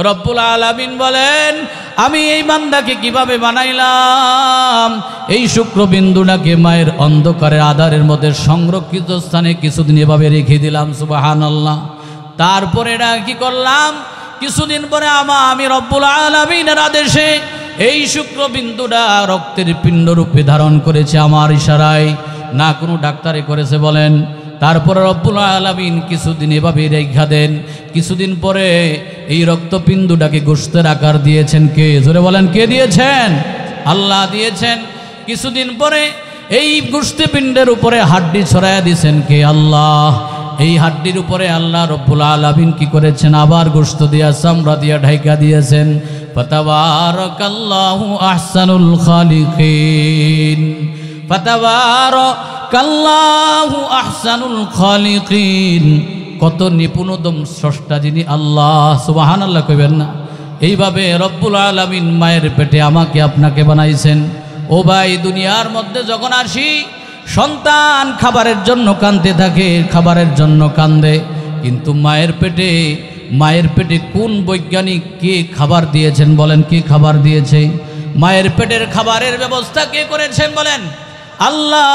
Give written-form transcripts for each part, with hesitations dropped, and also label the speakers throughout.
Speaker 1: রব্বুল আলামিন বলেন, আমি এই বান্দাকে কিভাবে বানাইলাম, এই শুক্রবিন্দুটাকে মায়ের অন্ধকারের আধারের মধ্যে সংরক্ষিত স্থানে কিছুদিন এভাবে রেখে দিলাম। সুবহানাল্লাহ। তারপরে এটা কি করলাম, কিছুদিন পরে আমি রব্বুল আলামিনের আদেশে এই শুক্রবিন্দুটা রক্তের পিণ্ডরূপে ধারণ করেছে আমার ইশারায়, না কোনো ডাক্তারে করেছে বলেন। তারপরে রব্বুল আলামিন কিছুদিন এভাবে রেখা দেন। কিছুদিন পরে এই রক্তপিণ্ডটাকে গোশতের আকার দিয়েছেন কে? জোরে বলেন, কে দিয়েছেন? আল্লাহ দিয়েছেন। কিছুদিন পরে এই গোশতপিণ্ডের উপরে হাড্ডি ছড়াইয়া দিয়েছেন কে? আল্লাহ। এই হাড্ডির উপরে আল্লাহ রব্বুল আলামিন কি করেছেন? আবার গোশত দিয়া চামড়া দিয়া ঢাইকা দিয়েছেন। ফাতাবারাকাল্লাহু আহসানুল খালিকিন, ফাতাবারাকাল্লাহু আহসানুল খালিকিন। কত নিপুণতম স্রষ্টা যিনি আল্লাহ। সুবহানাল্লাহ কইবেন না? এইভাবে রব্বুল আলামিন মায়ের পেটে আমাকে আপনাকে বানাইছেন। ও ভাই, দুনিয়ার মধ্যে যখন আসি, সন্তান খাবারের জন্য কাঁদতে থাকে, খাবারের জন্য কান্দে, কিন্তু মায়ের পেটে কোন বৈজ্ঞানিক কে খাবার দিয়েছেন বলেন? কে খাবার দিয়েছে? মায়ের পেটের খাবারের ব্যবস্থা কে করেছেন বলেন? আল্লাহ।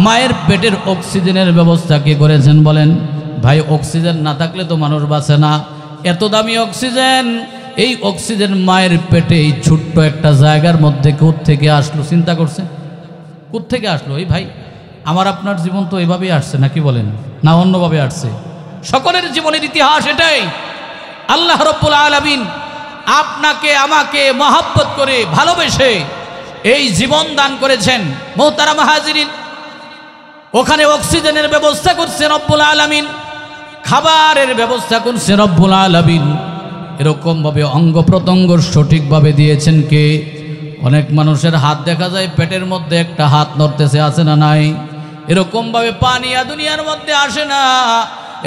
Speaker 1: মায়ের পেটের অক্সিজেনের ব্যবস্থা কে করেছেন বলেন? ভাই, অক্সিজেন না থাকলে তো মানুষ বাঁচে না। এত দামি অক্সিজেন, এই অক্সিজেন মায়ের পেটে এই ছোট্ট একটা জায়গার মধ্যে কোত্থেকে আসলো? চিন্তা করছে কোত্থেকে আসলো? এই ভাই, আমার আপনার জীবন তো এভাবেই আসছে নাকি বলেন, না অন্যভাবে আসছে? সকলের জীবনের ইতিহাস এটাই। আল্লাহ রব্বুল আলামিন আপনাকে আমাকে মহব্বত করে ভালোবেসে এই জীবন দান করেছেন। মোহতারাম হাজিরিন, ওখানে অক্সিজেনের ব্যবস্থা করছে রব্বুল আলামিন, খাবারের ব্যবস্থা করছে রব্বুল আলামিন। এরকমভাবে অঙ্গ প্রত্যঙ্গ সঠিকভাবে দিয়েছেন কে? অনেক মানুষের হাত দেখা যায় পেটের মধ্যে, একটা হাত নড়তেছে, আছে না নাই? এরকমভাবে পা নিয়ে দুনিয়ার মধ্যে আসে না,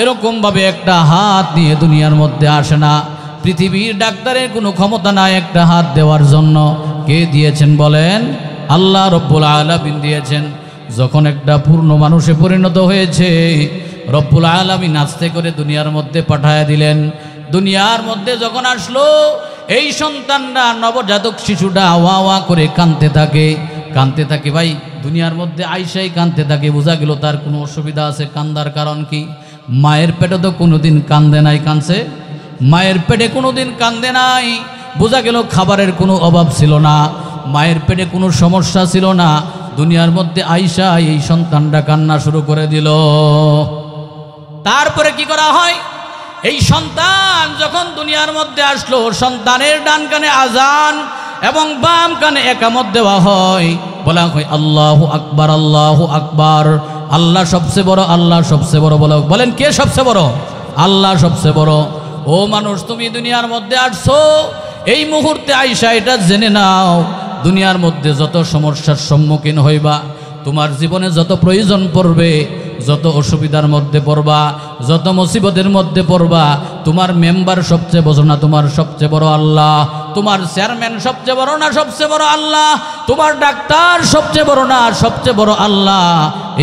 Speaker 1: এরকমভাবে একটা হাত নিয়ে দুনিয়ার মধ্যে আসে না। পৃথিবীর ডাক্তারের কোনো ক্ষমতা নাই একটা হাত দেওয়ার জন্য। কে দিয়েছেন বলেন? আল্লাহ রব্বুল আলামিন দিয়েছেন। যখন একটা পূর্ণ মানুষে পরিণত হয়েছে, রব্বুল আলামিন আস্তে করে দুনিয়ার মধ্যে পাঠায় দিলেন। দুনিয়ার মধ্যে যখন আসলো, এই সন্তানটা, নবজাতক শিশুটা ওয়া ওয়া করে কাঁদতে থাকে। ভাই, দুনিয়ার মধ্যে আইসাই কাঁদতে থাকে, বোঝা গেল তার কোনো অসুবিধা আছে। কান্দার কারণ কি? মায়ের পেটে তো কোনোদিন কান্দে নাই। কাঁদছে? মায়ের পেটে কোনোদিন কান্দে নাই, বোঝা গেল খাবারের কোনো অভাব ছিল না, মায়ের পেটে কোনো সমস্যা ছিল না। দুনিয়ার মধ্যে আইসা এই সন্তানটা কান্না শুরু করে দিল। তারপরে কি করা হয়? এই সন্তান যখন দুনিয়ার মধ্যে আসলো, সন্তানের ডান কানে আজান এবং বাম কানে একামত দেওয়া হয়, বলা হয় আল্লাহু আকবার, আল্লাহু আকবার। আল্লাহ সবচেয়ে বড়, আল্লাহ সবচেয়ে বড়। বলেন, কে সবচেয়ে বড়? আল্লাহ সবচেয়ে বড়। ও মানুষ, তুমি দুনিয়ার মধ্যে আসছো, এই মুহূর্তে আইসা এটা জেনে নাও, দুনিয়ার মধ্যে যত সমস্যার সম্মুখীন হইবা, তোমার জীবনে যত প্রয়োজন পড়বে, যত অসুবিধার মধ্যে পড়বা, যত মুসিবতের মধ্যে পড়বা, তোমার মেম্বার সবচেয়ে বড় না তোমার সবচেয়ে বড় আল্লাহ? তোমার চেয়ারম্যান সবচেয়ে বড় না সবচেয়ে বড় আল্লাহ? তোমার ডাক্তার সবচেয়ে বড় না সবচেয়ে বড় আল্লাহ?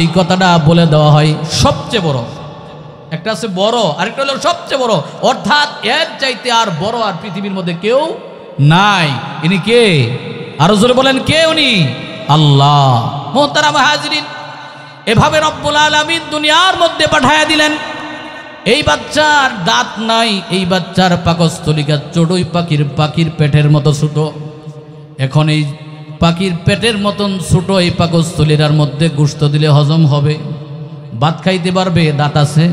Speaker 1: এই কথাটা বলে দেওয়া হয় সবচেয়ে বড়। একটা আছে বড়, আরেকটা হলো সবচেয়ে বড়। অর্থাৎ এর চাইতে আর বড় আর পৃথিবীর মধ্যে কেউ নাই। ইনি কে? আরো জোরে বলেন, কে উনি? আল্লাহ। মুহতারাম হাজিরিন, এভাবে রব্বুল আলামিন দুনিয়ার মধ্যে পাঠায়া দিলেন। এই বাচ্চার দাঁত নাই, এই বাচ্চার পাকস্থলিকা চড়ুই পাখির পেটের মতো ছোট। এখন এই পাখির পেটের মতন ছোট এই পাকস্থলিকার মধ্যে গোশত দিলে হজম হবে, ভাত খাইতে পারবে, দাঁত আছে,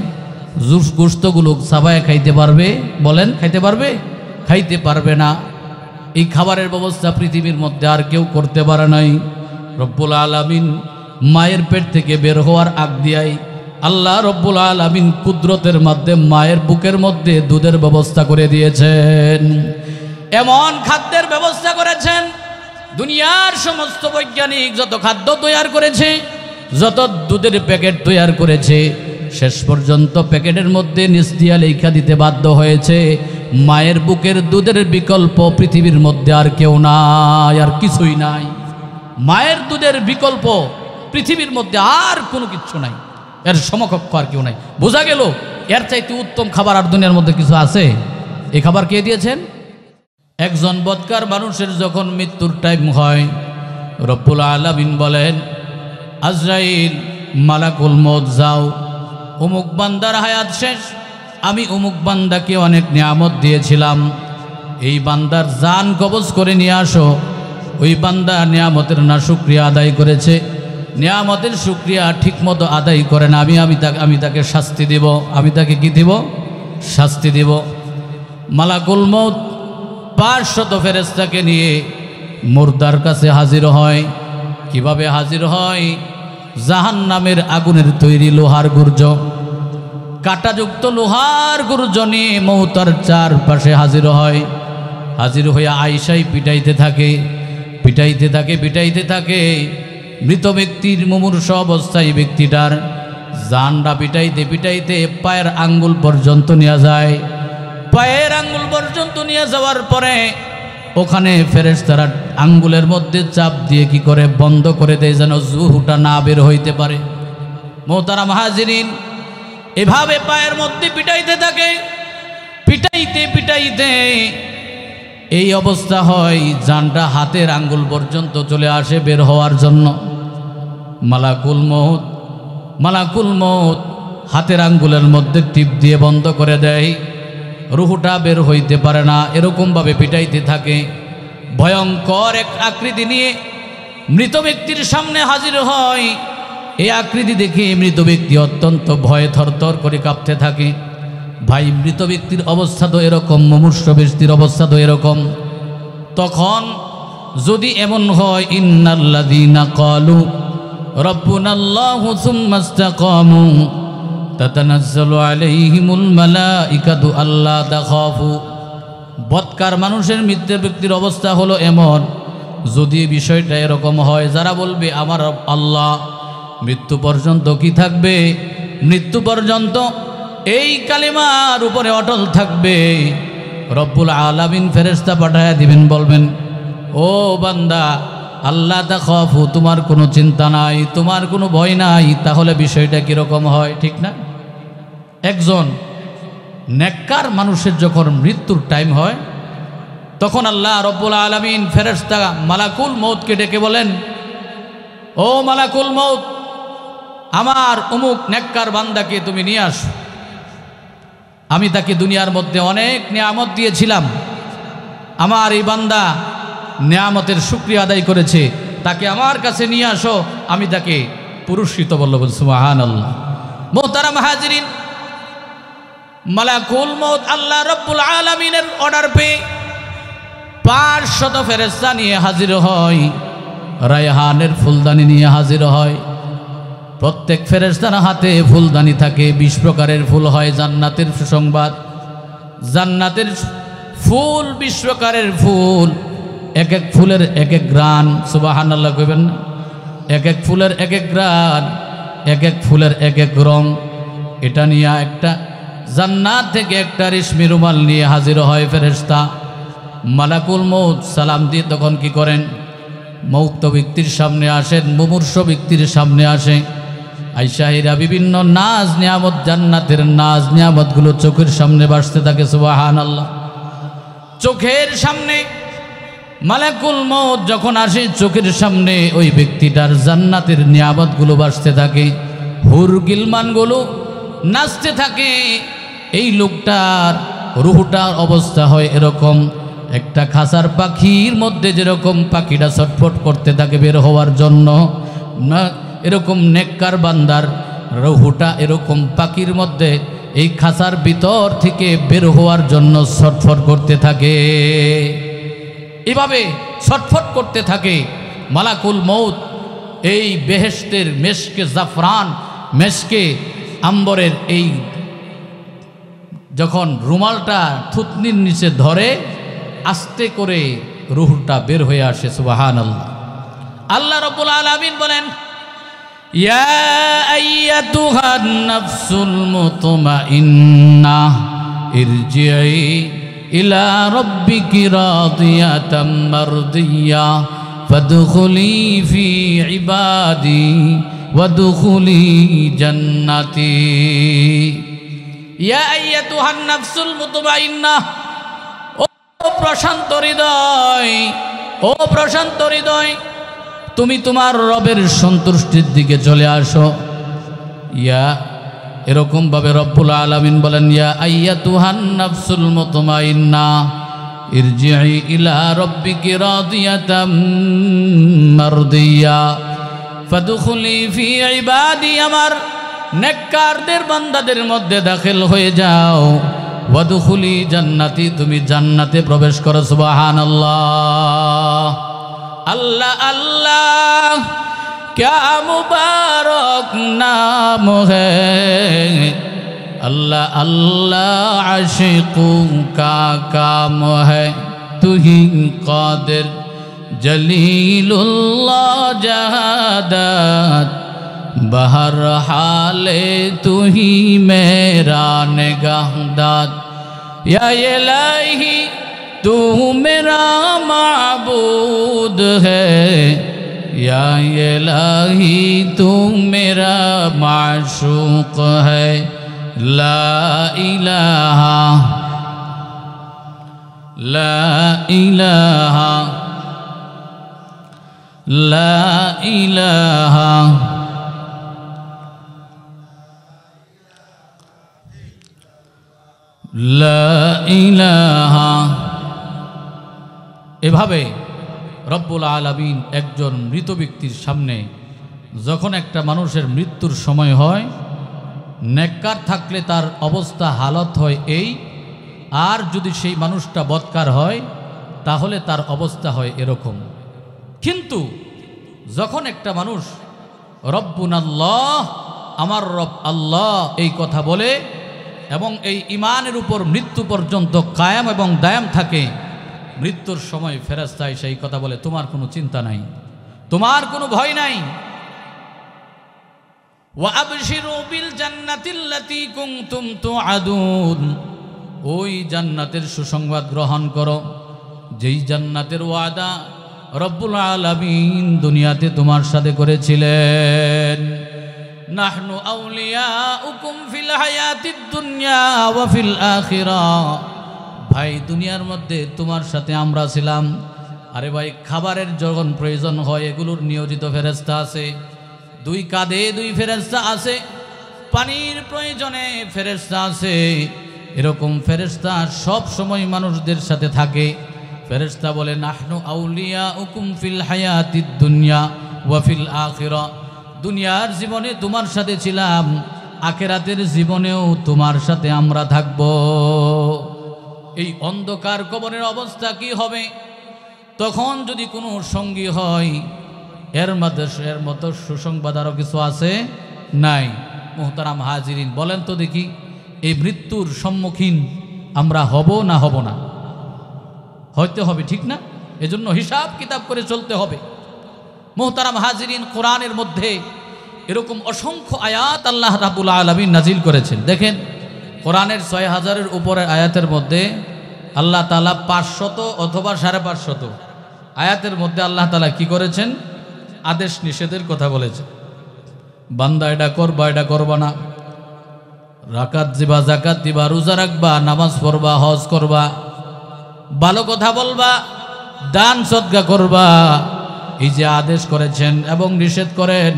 Speaker 1: গোশতগুলো চাবায় খাইতে পারবে? বলেন, খাইতে পারবে? খাইতে পারবে না। এই খাবারের ব্যবস্থা পৃথিবীর মধ্যে আর কেউ করতে পারে নাই। রব্বুল আলামিন মায়ের পেট থেকে বের হওয়ার আগ দিয়াই আল্লাহ রব্বুল আলামিন কুদরতের মাধ্যমে মায়ের বুকের মধ্যে দুধের ব্যবস্থা করে দিয়েছেন। এমন খাদ্যের ব্যবস্থা করেছেন, দুনিয়ার সমস্ত বৈজ্ঞানিক যত খাদ্য তৈরি করেছে, যত দুধের প্যাকেট তৈরি করেছে, শেষ পর্যন্ত প্যাকেটের মধ্যে নিচ দিয়া লেখা দিতে বাধ্য হয়েছে, মায়ের বুকের দুধের বিকল্প পৃথিবীর মধ্যে আর কেউ নাই, আর কিছুই নাই। মায়ের দুধের বিকল্প পৃথিবীর মধ্যে আর কোনো কিছু নাই, এর সমকক্ষ আর কেউ নাই। বোঝা গেল এর চাইতে উত্তম খাবার আর দুনিয়ার মধ্যে কিছু আছে? এই খাবার কে দিয়েছেন? একজন বদকার মানুষের যখন মৃত্যুর টাইম হয়, রব্বুল আলামিন বলেন, আজরাইল, মালাকুল মউত, যাও, অমুক বান্দার হায়াত শেষ, আমি অমুক বান্দাকে অনেক নিয়ামত দিয়েছিলাম, এই বান্দার জান কবজ করে নিয়ে আসো। ওই বান্দা নিয়ামতের না শুকরিয়া আদায় করেছে, নিয়ামতের শুকরিয়া ঠিকমতো আদায় করে না, আমি তাকে শাস্তি দেব। আমি তাকে কি দিব? শাস্তি দেব। মালাকুল মউত 500 ফেরেশতাকে নিয়ে মুর্দার কাছে হাজির হয়। কিভাবে হাজির হয়? জাহান্নামের আগুনের তৈরি লোহার গুর্জ, কাঁটাযুক্ত লোহার গুর্জ নিয়ে মৌতার চারপাশে হাজির হয়। হাজির হয়ে আয়েশাই পিটাইতে থাকে, পিটাইতে থাকে, পিটাইতে থাকে। মৃত ব্যক্তির মুমূর্ষ অবস্থায় ব্যক্তিটার জানটা পিটাইতে পিটাইতে পায়ের আঙ্গুল পর্যন্ত নিয়ে যায়। পায়ের আঙ্গুল পর্যন্ত নিয়ে যাওয়ার পরে ওখানে ফেরেশতারা আঙ্গুলের মধ্যে চাপ দিয়ে কি করে বন্ধ করে দেয়, যেন জুহুটা না বের হইতে পারে। মোহতারাম হাজিরিন, এভাবে পায়ের মধ্যে পিটাইতে থাকে, পিটাইতে পিটাইতে এই অবস্থা হয়, জানটা হাতের আঙ্গুল পর্যন্ত চলে আসে বের হওয়ার জন্য। মালাকুল মউত হাতের আঙ্গুলের মধ্যে টিপ দিয়ে বন্ধ করে দেয়, রুহুটা বের হইতে পারে না। এরকমভাবে পিটাইতে থাকে। ভয়ঙ্কর এক আকৃতি নিয়ে মৃত ব্যক্তির সামনে হাজির হয়। এই আকৃতি দেখে মৃত ব্যক্তি অত্যন্ত ভয়ে থরথর করে কাঁপতে থাকে। ভাই, মৃত ব্যক্তির অবস্থা তো এরকম, মুমূর্ষ ব্যক্তির অবস্থা তো এরকম। তখন যদি এমন হয়, ইন্নাল্লাযীনা ক্বালু রাব্বুনাল্লাহু সুম্মা ইসতাকামু তাতানাজ্জালু আলাইহিমুল মালাইকাতু আল্লা তাখাফু। বদকার মানুষের মৃত ব্যক্তির অবস্থা হলো এমন, যদি বিষয়টা এরকম হয়, যারা বলবে আমার আল্লাহ, মৃত্যু পর্যন্ত কি থাকবে? মৃত্যু পর্যন্ত এই কালিমার উপরে অটল থাকবে। রব্বুল আলামিন ফেরেশতা পাঠায়া দিবেন, বলবেন, ও বান্দা, আল্লাহ তাখাফু, তোমার কোনো চিন্তা নাই, তোমার কোনো ভয় নাই। তাহলে বিষয়টা কীরকম হয়, ঠিক না? একজন নেককার মানুষের যখন মৃত্যুর টাইম হয়, তখন আল্লাহ রব্বুল আলামিন ফেরেশতা মালাকুল মউতকে ডেকে বলেন, ও মালাকুল মউত, আমার অমুক নেককার বান্দাকে তুমি নিয়ে আসো। আমি তাকে দুনিয়ার মধ্যে অনেক নিয়ামত দিয়েছিলাম, আমার এই বান্দা নিয়ামতের শুকরিয়া আদায় করেছে, তাকে আমার কাছে নিয়ে আসো, আমি তাকে পুরস্কৃত বলল। সুবহানাল্লাহ। মুহতারাম হাজিরিন, মালাকুল মউত আল্লাহ রব্বুল আলামিনের অর্ডার পেয়ে 500 ফেরেশতা নিয়ে হাজির হয়, রায়হানের ফুলদানি নিয়ে হাজির হয়। প্রত্যেক ফেরেশতার হাতে ফুলদানি থাকে, 20 প্রকারের ফুল হয়। জান্নাতের সুসংবাদ, জান্নাতের ফুল 20 প্রকারের ফুল, এক এক ফুলের এক এক গ্রান। সুবহানাল্লাহ কইবেন না? এক এক ফুলের এক এক গ্রান, এক এক ফুলের এক এক রং। এটা নিয়ে একটা জান্নাত থেকে একটা রেশমি রুমাল নিয়ে হাজির হয় ফেরেশতা। মালাকুল মউত সালাম দিয়ে তখন কি করেন? মৌত ব্যক্তির সামনে আসেন, মুমূর্ষ ব্যক্তির সামনে আসে। আয়েশাহিরা বিভিন্ন নাজ নিয়ামত, জান্নাতের নাজ নিয়ামতগুলো চোখের সামনে ভাসতে থাকে। সুবহানাল্লাহ। চোখের সামনে মালাকুল মউত যখন আসে, চোখের সামনে ওই ব্যক্তিটার জান্নাতের নিয়ামতগুলো ভাসতে থাকে, হুর গিলমানগুলো নাচতে থাকে। এই লোকটার রুহটার অবস্থা হয় এরকম, একটা খাঁচার পাখির মধ্যে যেরকম পাখিটা ছটফট করতে থাকে বের হওয়ার জন্য, না এরকম নেককার বান্দার রুহটা এরকম পাখির মধ্যে এই খাঁচার ভিতর থেকে বের হওয়ার জন্য ছটফট করতে থাকে। এভাবে ছটফট করতে থাকে মালাকুল মউত। এই বেহেশতের মেশকে জাফরান, মেশকে আম্বরের এই যখন রুমালটা থুতনির নিচে ধরে, আস্তে করে রুহটা বের হয়ে আসে। সুবহানাল্লাহ। আল্লাহ রাব্বুল আলামিন বলেন, ইয়া আইয়াতুহান নাফসুল মুতমাইন্নাহ ইরজিই ইলা রাব্বিকি রাদিয়াতাম মারদিয়া ফাদখুলি ফি ইবাদি ওয়াদখুলি জান্নাতি। ইয়া আইয়াতুহান নাফসুল মুতমাইন্নাহ, প্রশান্ত হৃদয়, ও প্রশান্ত হৃদয়, তুমি তোমার রবের সন্তুষ্টির দিকে চলে আসো। ইয়া এরকম ভাবে রব্বুল আলামিন বলেন, ইয়া আইয়াতুহান নাফসুল মুতমাইন্না ইরজিই ইলা রাব্বিকি রাদিয়াতাম মারদিয়া ফাদখুলি ফি ইবাদি, আমার নেককারদের বান্দাদের মধ্যে দাখিল হয়ে যাও। ওয়াদখুলি জান্নাতি, তুমি জান্নাতে প্রবেশ করো। সুবহানাল্লাহ। আল্লাহ আল্লাহ क्या मुबारक नाम है, अल्लाह अल्लाह आशिकों का काम है। तू ही कादिर जलीलुल्लाह जहादत, बहर हाले तू ही मेरा निगाहदात। या इलाही तू मेरा माबूद है, या इलाही तू मेरा माशूक है। ला इलाहा ला इलाहा ला इलाहा লা ইলাহা। এভাবে রব্বুল আলামিন একজন মৃত ব্যক্তির সামনে যখন একটা মানুষের মৃত্যুর সময় হয়, নেককার থাকলে তার অবস্থা হালত হয় এই, আর যদি সেই মানুষটা বদকার হয় তাহলে তার অবস্থা হয় এরকম। কিন্তু যখন একটা মানুষ রব্বুনাল্লাহ, আমার রব আল্লাহ এই কথা বলে এবং এই ঈমানের উপর মৃত্যু পর্যন্ত কায়াম এবং দায়াম থাকে, মৃত্যুর সময় ফেরেশতা সেই কথা বলে, তোমার কোনো চিন্তা নাই, তোমার কোনো ভয় নাই। ওয়া আবশিরু বিল জান্নাতিল্লাতী কুনতুম তুআদুন, ওই জান্নাতের সুসংবাদ গ্রহণ করো যেই জান্নাতের ওয়াদা রব্বুল আলামিন দুনিয়াতে তোমার সাথে করেছিলেন। নাহনু আউলিয়াউকুম ফিল হায়াতিদ দুনিয়া ওয়া ফিল আখিরাহ, ভাই দুনিয়ার মধ্যে তোমার সাথে আমরা ছিলাম। আরে ভাই, খাবারের যখন প্রয়োজন হয় এগুলোর নিয়োজিত ফেরেশতা আছে, দুই কাঁধে দুই ফেরেশতা আছে, পানির প্রয়োজনে ফেরেশতা আছে। এরকম ফেরেশতা সব সময় মানুষদের সাথে থাকে। ফেরেশতা বলে, নাহনু আউলিয়াউকুম ফিল হায়াতিদ দুনিয়া ওয়া ফিল আখিরাহ, দুনিয়ার জীবনে তোমার সাথে ছিলাম, আখিরাতের জীবনেও তোমার সাথে আমরা থাকব। এই অন্ধকার কবরের অবস্থা কি হবে? তখন যদি কোনো সঙ্গী হয়, এর মতো সুসংবাদ আরও কিছু আছে নাই। মুহতারাম হাজিরিন, বলেন তো দেখি, এই মৃত্যুর সম্মুখীন আমরা হব না হব না? হইতে হবে, ঠিক না? এজন্য হিসাব কিতাব করে চলতে হবে। মুহতারাম হাজিরিন, কোরআনের মধ্যে এরকম অসংখ্য আয়াত আল্লাহ রাব্বুল আলামিন নাজিল করেছেন। দেখেন, কোরআনের ৬,০০০-এর উপরের আয়াতের মধ্যে আল্লাহ তাআলা ৫০০ অথবা ৫৫০ আয়াতের মধ্যে আল্লাহ তাআলা কি করেছেন? আদেশ নিষেধের কথা বলেছেন। বান্দা এটা করবা, এটা করবা না, রাকাত দিবা, জাকাত দিবা, রোজা রাখবা, নামাজ পড়বা, হজ করবা, ভালো কথা বলবা, দান সদকা করবা, এই যে আদেশ করেছেন এবং নিষেধ করেন।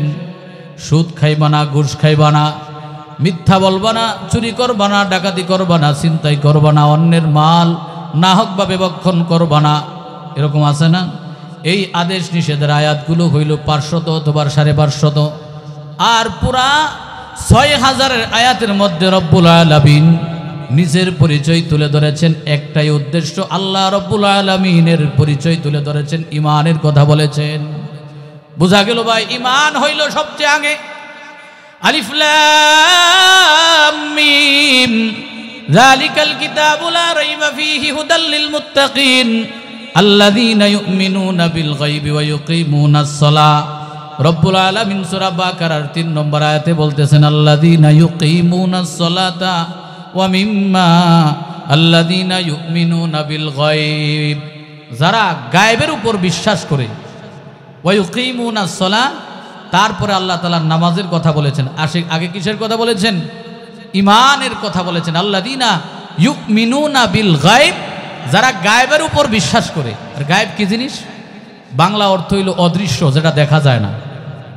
Speaker 1: সুদ খাইবা না, ঘুষ খাইবা না, মিথ্যা বলবা না, চুরি করবা না, ডাকাতি করবা না, ছিনতাই করবা না, অন্যের মাল নাহকভাবে ভক্ষণ করবা না, এরকম আছে না? এই আদেশ নিষেধের আয়াতগুলো হইল ৫০০ অথবা ৫৫০। আর পুরা ৬,০০০-এর আয়াতের মধ্যে রব্বুল আলামিন নিজের পরিচয় তুলে ধরেছেন। একটাই উদ্দেশ্য, আল্লাহ রব্বুল আলামিনের পরিচয় তুলে ধরেছেন, ঈমানের কথা বলেছেন। বোঝা গেল ভাই, ঈমান হইল সবচেয়ে আগে। আলিফ লাম মিম যালিকাল কিতাবু লা রাইবা ফীহি হুদাল লিল মুত্তাকিন আল্লাযীনা ইউমিনুনা বিল গায়বি ওয়া ইউকিমুনাস সালাহ। রব্বুল আলামিন সূরা বাকারার ৩ নম্বর আয়াতে বলতেছেন, আল্লাযীনা ইউকিমুনাস সালাতা ওয়া মিম্মা আল্লাযীনা ইউমিনুনা বিল গায়ব, যারা গায়েবের উপর বিশ্বাস করে, ওয়া ইউকিমুনাস সালাহ, তারপরে আল্লাহ তাআলা নামাজের কথা বলেছেন। আগে কিসের কথা বলেছেন? ঈমানের কথা বলেছেন। আল্লাযীনা ইউমিনুনা বিল গায়ব যারা গায়েবের উপর বিশ্বাস করে। আর গায়েব কি জিনিস? বাংলা অর্থ হইল অদৃশ্য, যেটা দেখা যায় না।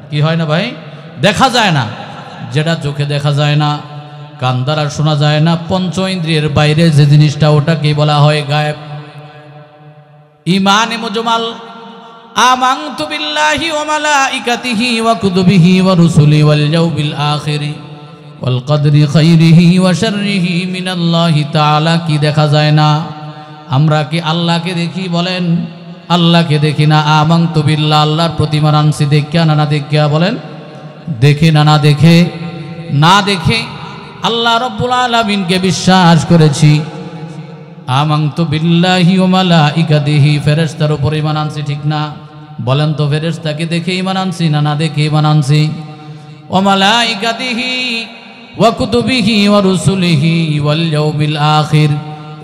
Speaker 1: কি হয় না ভাই? দেখা যায় না, যেটা চোখে দেখা যায় না, কান দ্বারা শোনা যায় না, পঞ্চ ইন্দ্রিয়ের বাইরে যে জিনিসটা, ওটাকে বলা হয় গায়েব। ঈমানে মুজমাল, আমানতু বিল্লাহি ওয়া মালাইকাতিহি ওয়া কুতুবিহি ওয়া রুসুলি ওয়াল ইয়াউমিল আখিরি ওয়াল কদরি খাইরিহি ওয়া শাররিহি মিনাল্লাহি তাআলা। কি দেখা যায় না? আমরা কি আল্লাহকে দেখি? বলেন আল্লাহকে দেখি না। আমানতু বিল্লাহ, আল্লাহর প্রতিমা আনছি দেখিয়া না না দেখিয়া? বলেন দেখে না না দেখে? না দেখে আল্লাহ রব্বুল আলামিনকে বিশ্বাস করেছি। আমানতু বিল্লাহি ওয়া মালাইকাতিহি, ফেরেশতার উপর ঈমান আনছি, ঠিক না? বলেন তো ফেরেশতাকে দেখে ঈমান আনছি না না দেখে ঈমান আনছি? ওয়া মালাইকাতিহি ওয়া কুতুবিহি ওয়া রুসুলিহি ওয়াল ইয়াউমিল আখির।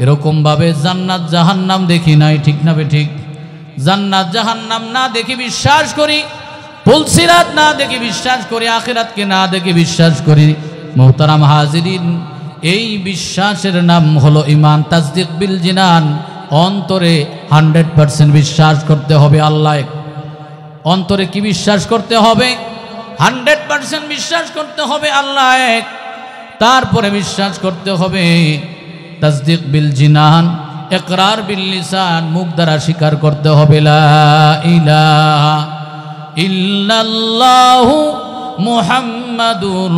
Speaker 1: এরকম ভাবে জান্নাত জাহান্নাম দেখি নাই, ঠিক না বে ঠিক? জান্নাত জাহান্নাম না দেখে বিশ্বাস করি, পুলসিরাত না দেখে বিশ্বাস করি, আখিরাতকে না দেখে বিশ্বাস করি। মুহতারাম হাজিরিন, এই বিশ্বাসের নাম হলো ঈমান। তাসদিক বিল জিনান, অন্তরে 100% বিশ্বাস করতে হবে আল্লাহ এক। অন্তরে কি বিশ্বাস করতে হবে? 100% বিশ্বাস করতে হবে আল্লাহ এক। তারপরে বিশ্বাস করতে হবে তাসদিক বিল জিনান, ইকরার বিল লিসান, মুখ দ্বারা স্বীকার করতে হবে লা ইলাহা ইল্লাল্লাহু মুহাম্মাদুর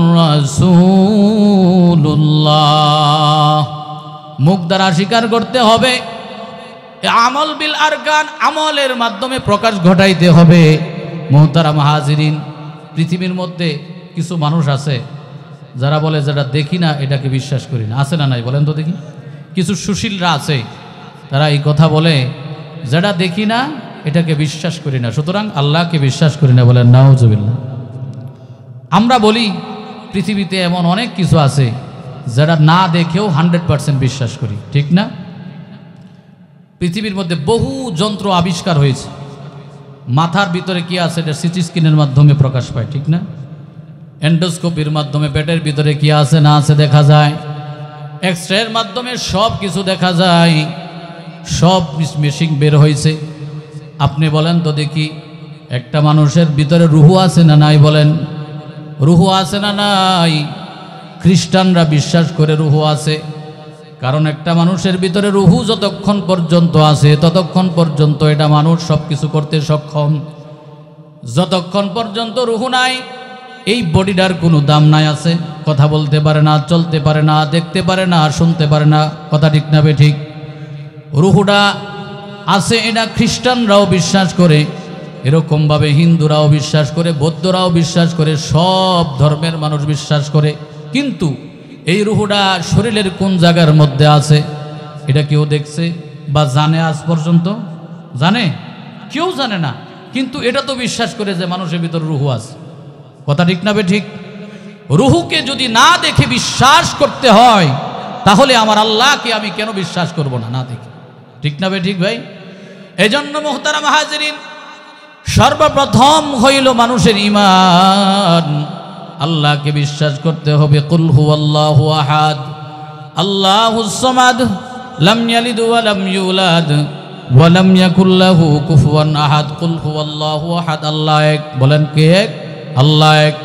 Speaker 1: রাসূলুল্লাহ। মুখ দ্বারা স্বীকার করতে হবে। আমল বিল আরকান, আমলের মাধ্যমে প্রকাশ ঘটাইতে হবে। মুহতারাম হাজিরিন, পৃথিবীর মধ্যে কিছু মানুষ আছে যারা বলে যেটা দেখি না এটাকে বিশ্বাস করি না। আছে না নাই? বলেন তো দেখি। কিছু সুশীলরা আছে, তারা এই কথা বলে যেটা দেখি না এটাকে বিশ্বাস করি না, সুতরাং আল্লাহকে বিশ্বাস করি না। বলেন নাউজুবিল্লাহ। আমরা বলি পৃথিবীতে এমন অনেক কিছু আছে যারা না দেখেও 100% বিশ্বাস করি, ঠিক না? পৃথিবীর মধ্যে বহু যন্ত্র আবিষ্কার হয়েছে। মাথার ভিতরে কি আছে এটা সিটি স্ক্যানের মাধ্যমে প্রকাশ পায়, ঠিক না? এন্ডোস্কোপির মাধ্যমে পেটের ভিতরে কি আছে না আছে দেখা যায়। এক্সরের মাধ্যমে সব কিছু দেখা যায়। সব মেশিন বের হয়েছে। আপনি বলেন তো দেখি, একটা মানুষের ভিতরে রুহু আছে না নাই? বলেন রুহু আছে না নাই? খ্রিস্টানরা বিশ্বাস করে রুহু আছে, কারণ একটা মানুষের ভিতরে রুহু যতক্ষণ পর্যন্ত আছে ততক্ষণ পর্যন্ত এটা মানুষ সব কিছু করতে সক্ষম। যতক্ষণ পর্যন্ত রুহু নাই, এই বডিটার কোনো দাম নাই। আছে, কথা বলতে পারে না, চলতে পারে না, দেখতে পারে না, শুনতে পারে না। কথা ঠিক না বে ঠিক? রুহুটা আছে, এটা খ্রিস্টানরাও বিশ্বাস করে, এরকমভাবে হিন্দুরাও বিশ্বাস করে, বৌদ্ধরাও বিশ্বাস করে, সব ধর্মের মানুষ বিশ্বাস করে। কিন্তু এই রুহুটা শরীরের কোন জায়গার মধ্যে আছে এটা কেউ দেখছে বা জানে? আজ পর্যন্ত জানে? কেউ জানে না। কিন্তু এটা তো বিশ্বাস করে যে মানুষের ভিতর রুহু আছে। কথা ঠিক না বে ঠিক? রুহুকে যদি না দেখে বিশ্বাস করতে হয়, তাহলে আমার আল্লাহকে আমি কেন বিশ্বাস করব না, না দেখে? ঠিক না বে ঠিক ভাই? এজন্য মুহতারাম হাজিরিন, সর্বপ্রথম হইল মানুষের ঈমান। আল্লাহকে বিশ্বাস করতে হবে। কুল হুয়াল্লাহু আহাদ, আল্লাহুস সামাদ, লাম ইয়ালিদ ওয়া লাম ইউলাদ ওয়া লাম ইয়াকুল লাহু কুফুয়ান আহাদ। কুল হুয়াল্লাহু আহাদ, আল্লাহ এক। বলেন কে এক? আল্লাহ এক।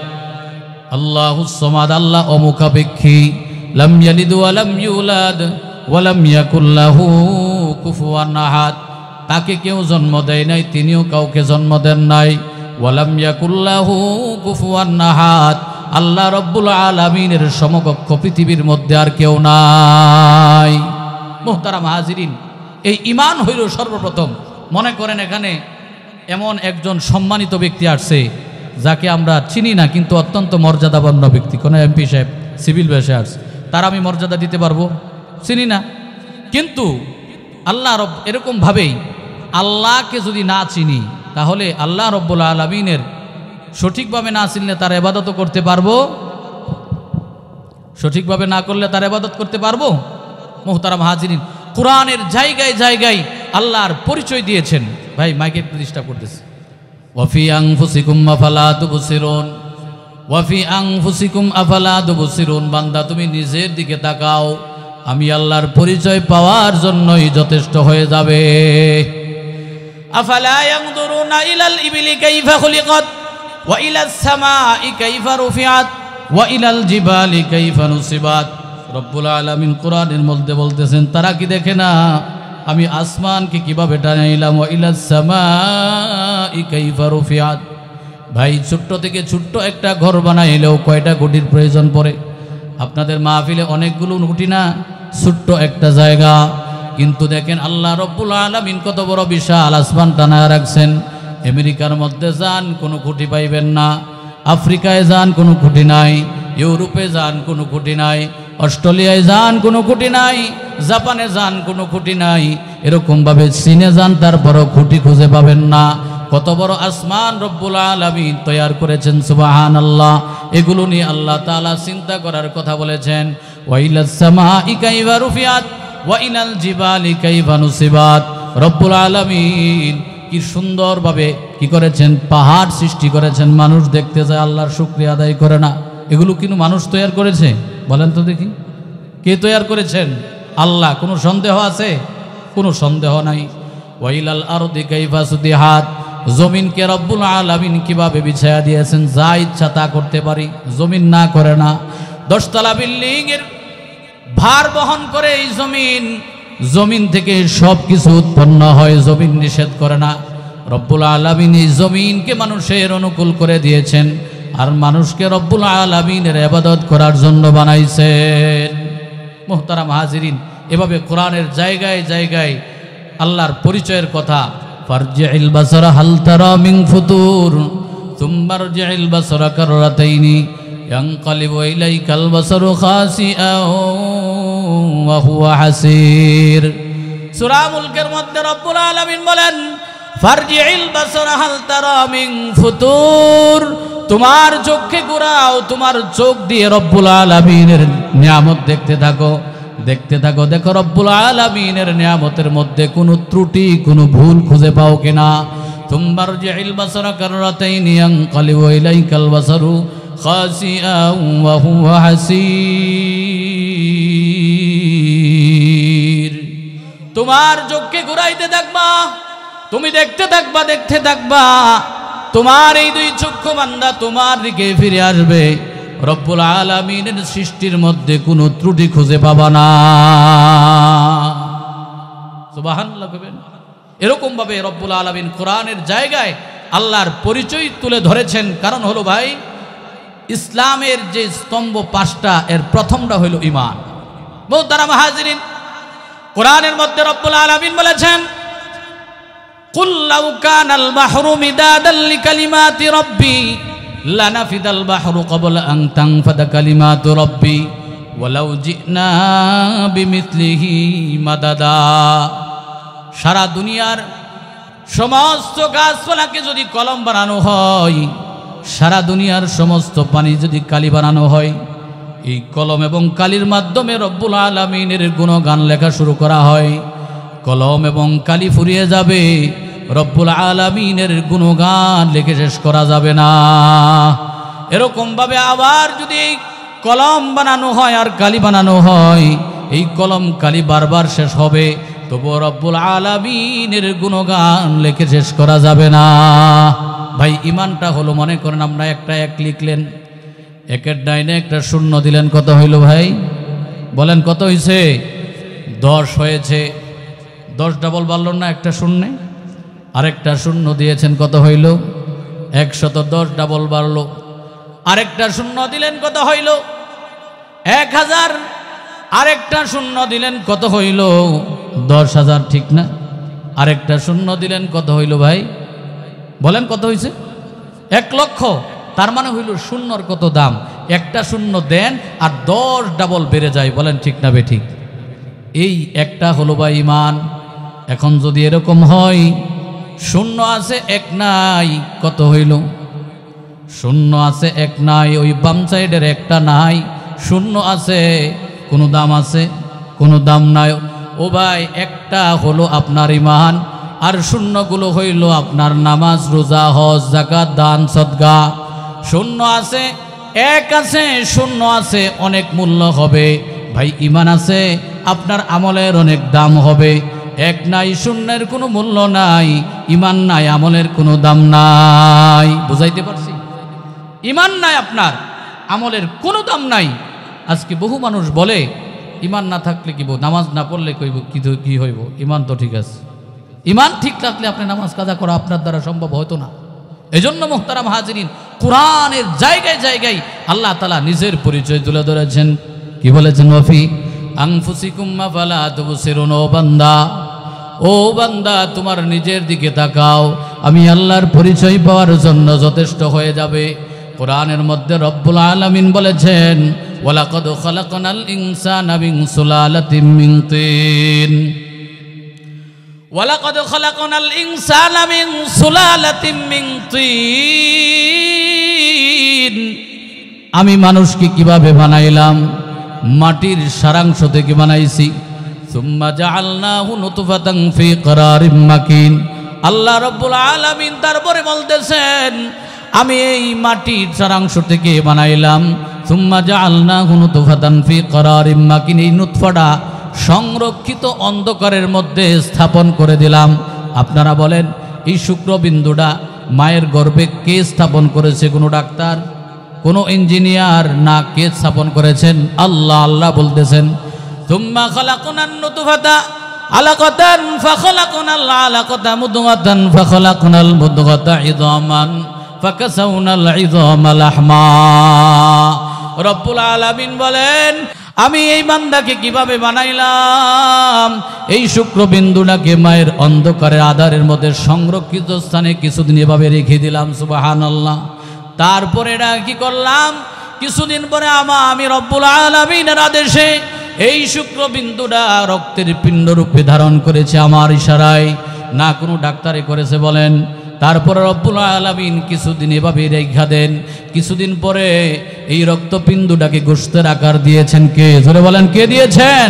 Speaker 1: আল্লাহুস সামাদ, আল্লাহ অমুখাপেক্ষী। লাম ইয়ালিদ ওয়া লাম ইউলাদ ওয়া লাম ইয়াকুল লাহু কুফুয়ান আহাদ, তাকে কেউ জন্ম দেয় নাই, তিনিও কাউকে জন্ম দেন নাই। ওয়ালাম ইয়াকুল লাহু কুফুয়ান আহাদ, আল্লাহ রব্বুল আলামিনের সমকক্ষ পৃথিবীর মধ্যে আর কেউ নাই। মুহতারাম হাজিরিন, এই ঈমান হইল সর্বপ্রথম। মনে করেন এখানে এমন একজন সম্মানিত ব্যক্তি আসছে যাকে আমরা চিনি না, কিন্তু অত্যন্ত মর্যাদাপন্ন ব্যক্তি, কোনো এমপি সাহেব সিভিল বেশে আসছে, তার আমি মর্যাদা দিতে পারবো? চিনি না। কিন্তু আল্লাহ রব এরকমভাবেই, আল্লাহকে যদি না চিনি তাহলে আল্লাহ রব্বুল আলামিনের সঠিকভাবে না চিনলে তার ইবাদত করতে পারবো? সঠিকভাবে না করলে তার ইবাদত করতে পারবো? মুহতারাম হাজিরিন, কোরআনের জায়গায় জায়গায় আল্লাহর পরিচয় দিয়েছেন। ভাই মাইকে প্রতিষ্ঠা করতেছে। ওয়াফি আনফুসিকুম আফালা তুবসিরুন, ওয়াফি আনফুসিকুম আফালা তুবসিরুন। বান্দা তুমি নিজের দিকে তাকাও, আমি আল্লাহর পরিচয় পাওয়ার জন্যই যথেষ্ট হয়ে যাবে। আফালা ইয়ানজুরুনা ইলাল ইবিলি কাইফা খুলিকাত ওয়া ইলাস সামাই কাইফা রুফিআত ওয়া ইলাল জিবালি কাইফা নুসিবাত। রব্বুল আলামিন কোরআনের মধ্যে বলতেছেন, তারা কি দেখে না আমি আসমানকে কিভাবে টানাইলাম, ওয়া ইলাস সামাই কাইফা রুফিআত। ভাই, ছোট্ট থেকে ছোট্ট একটা ঘর বানাইলেও কয়টা খুঁটির প্রয়োজন পড়ে? আপনাদের মাহফিলে অনেকগুলো খুঁটি না, ছোট্ট একটা জায়গা, কিন্তু দেখেন আল্লাহ রব্বুল আলামিন কত বড় বিশাল আসমান টানায় রাখছেন। আমেরিকার মধ্যে যান কোনো খুঁটি পাইবেন না, আফ্রিকায় যান কোনো খুঁটি নাই, ইউরোপে যান কোনো খুঁটি নাই, অস্ট্রেলিয়ায় যান কোনো খুঁটি নাই, জাপানে যান কোনো খুঁটি নাই, এরকমভাবে চীনে যান তারপরও খুঁটি খুঁজে পাবেন না। কত বড় আসমান রব্বুল আলামিন তৈয়ার করেছেন, সুবহানাল্লাহ। এগুলো নিয়ে আল্লাহ তাআলা চিন্তা করার কথা বলেছেন। ওয়া ইলাস সামাই কাইফা রুফিআত ওয়া ইলাল জিবালি কাইফা নুসিবাত। রব্বুল আলামিন কি সুন্দরভাবে কি করেছেন, পাহাড় সৃষ্টি করেছেন। মানুষ দেখতে যায়, আল্লাহর শুকরিয়া আদায় করে না। এগুলো কিন্তু মানুষ তৈয়ার করেছে? বলেন তো দেখি, কে তৈয়ার করেছেন? আল্লাহ। কোনো সন্দেহ আছে? কোনো সন্দেহ নাই। ওয়া ইলাল আরদি কাইফা সুতিহাত। জমিনকে রব্বুল আলামিন কিভাবে বিছায়া দিয়েছেন, যা ইচ্ছা তা করতে পারি। জমিন না করে না, 10 তলা বিল্ডিং এর ভার বহন করে এই জমিন থেকে সব কিছু উৎপন্ন হয়, জমিন নিষেধ করে না। রব্বুল আলামিন এই জমিনকে মানুষের অনুকূল করে দিয়েছেন, আর মানুষকে রব্বুল আলামিনের ইবাদত করার জন্য বানাইছেন। মুহতারাম হাজিরিন, এভাবে কোরআনের জায়গায় জায়গায় আল্লাহর পরিচয়ের কথা। ফারজি'িল বাসারা হাল তারা মিন ফুতুর সুম্মা রজি'িল বাসারা কাররাতাইনি ইয়ানকালিবু ইলাইকাল বাসারু খাসিআন ওয়া হুয়া হাসির। সূরা মুলকের মধ্যে রব্বুল আলামিন বলেন, ফারজি'িল বাসারা হাল তারা মিন ফুতুর। তোমার চোখকে ঘুরাও, তোমার চোখ দিয়ে রব্বুল আলামিনের নিয়ামত দেখতে থাকো, দেখতে থাকো। দেখো রব্বুল আলামিনের নিয়ামতের মধ্যে কোনো ত্রুটি, কোনো ভুল খুঁজে পাও কিনা। সুম্মা রজি'িল বাসারা কাররাতাইনি ইয়ানকালিবু ইলাইকাল বাসারু খাসিআন ওয়া হুয়া হাসির। তোমার চোখকে ঘুরাইতে থাকবা, তুমি দেখতে থাকবা, দেখতে থাকবা। তোমার এই দুই চক্ষু বান্দা তোমার দিকে ফিরে আসবে। রব্বুল আলামিনের সৃষ্টির মধ্যে কোনো ত্রুটি খুঁজে পাবা না। সুবহানাল্লাহ কইবেন। এরকম ভাবে রব্বুল আলামিন কোরআনের জায়গায় আল্লাহর পরিচয় তুলে ধরেছেন। কারণ হলো ভাই, ইসলামের যে স্তম্ভ 5টা, এর প্রথমটা হইল ঈমান। মুহতারাম হাজিরিন, কোরআনের মধ্যে রব্বুল আলামিন বলেছেন, কুল লাউ কানাল বাহরু মিদাদাল লিকালিমাতি রাব্বি লানাফিদাল বাহরু ক্বাবলা আন তানফাদা কালিমাতু রাব্বি ওয়ালাউ জিনা বিমিথলিহি মাদাদা। সারা দুনিয়ার সমস্ত গাছপালাকে যদি কলম বানানো হয়, সারা দুনিয়ার সমস্ত পানি যদি কালি বানানো হয়, এই কলম এবং কালির মাধ্যমে রব্বুল আলামিনের গুণগান লেখা শুরু করা হয়, কলম এবং কালি ফুরিয়ে যাবে, রব্বুল আলামিনের গুণগান লিখে শেষ করা যাবে না। এরকমভাবে আবার যদি এই কলম বানানো হয় আর কালি বানানো হয়, এই কলম কালি বারবার শেষ হবে, তবু রব্বুল আলামিনের গুণগান লিখে শেষ করা যাবে না। ভাই, ইমানটা হলো, মনে করেন আমরা একটা 1 লিখলেন, 1-এর ডাইনে একটা শূন্য দিলেন, কত হইল ভাই? বলেন কত হয়েছে? 10 হয়েছে। 10 ডাবল বাড়ল না একটা শূন্যে? আরেকটা শূন্য দিয়েছেন, কত হইল? 110 ডাবল বাড়ল। আরেকটা শূন্য দিলেন, কত হইল? 1000। আরেকটা শূন্য দিলেন, কত হইল? 10,000, ঠিক না? আরেকটা শূন্য দিলেন, কত হইল ভাই? বলেন কত হয়েছে? 1 লক্ষ। তার মানে হইল শূন্যর কত দাম। একটা শূন্য দেন আর 10 ডাবল বেড়ে যায়। বলেন ঠিক না বেঠিক? এই একটা হলো বা ইমান। এখন যদি এরকম হয়, শূন্য আছে 1 নাই, কত হইল? শূন্য আছে 1 নাই, ওই বাম সাইডের একটা নাই, শূন্য আছে, কোনো দাম আছে? কোনো দাম নাই। ও ভাই, একটা হলো আপনার ইমান, আর শূন্যগুলো হইল আপনার নামাজ, রোজা, হজ, যাকাত, দান, সদকা। শূন্য আছে, 1 আছে, শূন্য আছে, অনেক মূল্য হবে। ভাই, ইমান আছে আপনার আমলের অনেক দাম হবে। এক নাই, শূন্যের কোনো মূল্য নাই, ইমান নাই, আমলের কোনো দাম নাই। বুঝাইতে পারছি? ইমান নাই আপনার, আমলের কোনো দাম নাই। আজকে বহু মানুষ বলে ইমান না থাকলে কি, নামাজ না পড়লে কইব কি হইব, ইমান তো ঠিক আছে। ইমান ঠিক থাকলে আপনি নামাজ কাজা করা আপনার দ্বারা সম্ভব হতো না। এজন্য মুহতারাম হাজিরিন, কোরআনের জায়গায় জায়গায় আল্লাহ তাআলা নিজের পরিচয় তুলে ধরেছেন। কি বলেছেন? ওয়াফি আনফুসিকুম আফালা তুবসিরুন। ও বান্দা তোমার নিজের দিকে তাকাও, আমি আল্লাহর পরিচয় পাওয়ার জন্য যথেষ্ট হয়ে যাবে। কোরআনের মধ্যে রব্বুল আলামিন বলেছেন, ওয়ালাকাদ খালাকনাল ইনসানা মিন সুলালাতিন মিন তিন। ওয়ালাকাদ খালাকনাল ইনসানা মিন সুলালাতিন মিন তিন। আমি মানুষকে কিভাবে বানাইলাম? মাটির সারাংশ থেকে বানাইছি। সুম্মা জাআলনাহু নুতফাতান ফি করারিম মাকিন। আল্লাহ রাব্বুল আলামিন তারপরে বলতেছেন, আমি এই মাটির সারাংশ থেকে বানাইলাম। সুম্মা জাআলনাহু নুতফাতান ফি করারিম মাকিন। এই নুতফাটা সংরক্ষিত অন্ধকারের মধ্যে স্থাপন করে দিলাম। আপনারা বলেন, এই শুক্রবিন্দুটা মায়ের গর্ভে কে স্থাপন করেছে? কোনো ডাক্তার, কোনো ইঞ্জিনিয়ার না, কে স্থাপন করেছেন? আল্লাহ। আল্লাহ বলতেছেন, সুম্মা খালাকনান নুতফাতা আলাকাতান ফাখালাকনাল আলাকাতা মুদগাতান ফাখালাকনাল মুদগাতা ইযামান ফাকাসাউনাল ইযামা লাহমা। রব্বুল আলামিন বলেন, আমি এই বান্দাকে কিভাবে বানাইলাম? এই শুক্রবিন্দুটাকে মায়ের অন্ধকারের আধারের মধ্যে সংরক্ষিত স্থানে কিছুদিন এভাবে রেখে দিলাম। সুবহানাল্লাহ। তারপরে এটা কি করলাম? কিছুদিন পরে আমি রব্বুল আলামিনের আদেশে এই শুক্রবিন্দুটা রক্তের পিণ্ডরূপে ধারণ করেছে আমার ইশারায়, না কোনো ডাক্তারে করেছে বলেন। তারপরে রব্বুল আলামিন কিছুদিন এভাবে রেখা দেন। কিছুদিন পরে এই রক্তপিণ্ডটাকে গোশতের আকার দিয়েছেন কে? জোরে বলেন, কে দিয়েছেন?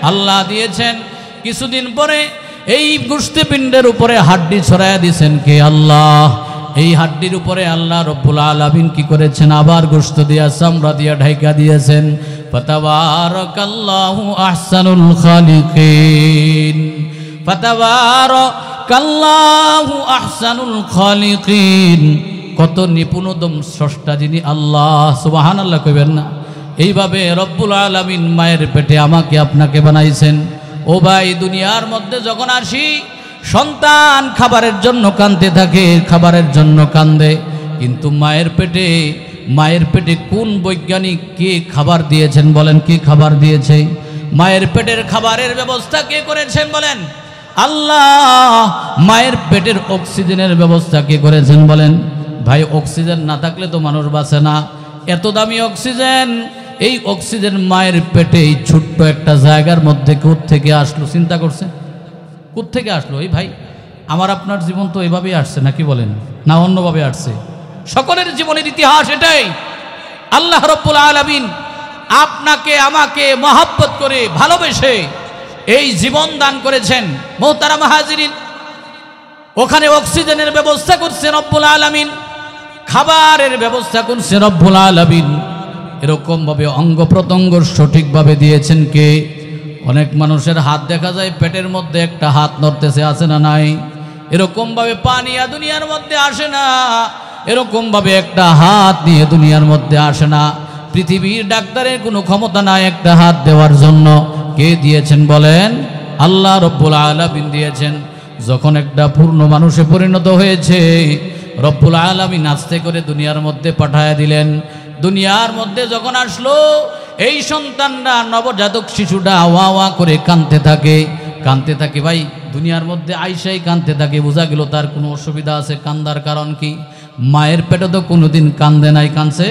Speaker 1: আল্লাহ দিয়েছেন। কিছুদিন পরে এই গোশতপিণ্ডের উপরে হাড্ডি ছড়াইয়া দিয়েছেন কে? আল্লাহ। এই হাড্ডির উপরে আল্লাহ রব্বুল আলামিন কি করেছেন? আবার গোশত দিয়া, চামড়া দিয়া ঢাইকা দিয়েছেন। ফাতাবারাকাল্লাহু আহসানুল খালিকিন। ফাতাবারাকাল্লাহু আহসানুল খালিকিন। কত নিপুণতম স্রষ্টা যিনি আল্লাহ। সুবহানাল্লাহ কইবেন না? এইভাবে রব্বুল আলামিন মায়ের পেটে আমাকে আপনাকে বানাইছেন। ও ভাই, দুনিয়ার মধ্যে যখন আসি, সন্তান খাবারের জন্য কাঁদতে থাকে, খাবারের জন্য কান্দে। কিন্তু মায়ের পেটে কোন বৈজ্ঞানিক কে খাবার দিয়েছেন বলেন? কে খাবার দিয়েছে? মায়ের পেটের খাবারের ব্যবস্থা কে করেছেন বলেন? আল্লাহ। মায়ের পেটের অক্সিজেনের ব্যবস্থা কে করেছেন বলেন? ভাই, অক্সিজেন না থাকলে তো মানুষ বাঁচে না। এত দামি অক্সিজেন, এই অক্সিজেন মায়ের পেটে এই ছোট্ট একটা জায়গার মধ্যে কোত্থেকে আসলো? চিন্তা করছে কোত্থেকে আসলো? এই ভাই, আমার আপনার জীবন তো এভাবেই আসছে নাকি বলেন? না অন্যভাবে আসছে? সকলের জীবনের ইতিহাস এটাই। আল্লাহ রাব্বুল আলামিন আপনাকে আমাকে মহব্বত করে ভালোবেসে এই জীবন দান করেছেন। মুহতারাম হাজিরিন, ওখানে অক্সিজেনের ব্যবস্থা করছেন রব্বুল আলামিন, খাবারের ব্যবস্থা করছেন রব্বুল আলামিন। এরকম ভাবে অঙ্গ প্রত্যঙ্গ সঠিকভাবে দিয়েছেন কে? অনেক মানুষের হাত দেখা যায় পেটের মধ্যে, একটা হাত নড়তেছে, আছে না নাই? এরকম ভাবে পা নিয়ে দুনিয়ার মধ্যে আসে না, এরকম ভাবে একটা হাত নিয়ে দুনিয়ার মধ্যে আসে না। পৃথিবীর ডাক্তারের কোনো ক্ষমতা নাই একটা হাত দেওয়ার জন্য। কে দিয়েছেন বলেন? আল্লাহ রব্বুল আলামিন দিয়েছেন। যখন একটা পূর্ণ মানুষে পরিণত হয়েছে, রব্বুল আলামিন আস্তে করে দুনিয়ার মধ্যে পাঠায় দিলেন। দুনিয়ার মধ্যে যখন আসলো, এই সন্তানরা, নবজাতক শিশুটা ওয়া ওয়া করে কাঁদতে থাকে। ভাই, দুনিয়ার মধ্যে আইসাই কাঁদতে থাকে। বোঝা গেল তার কোনো অসুবিধা আছে। কান্দার কারণ কি? মায়ের পেটে তো কোনোদিন কান্দে নাই। কাঁদছে?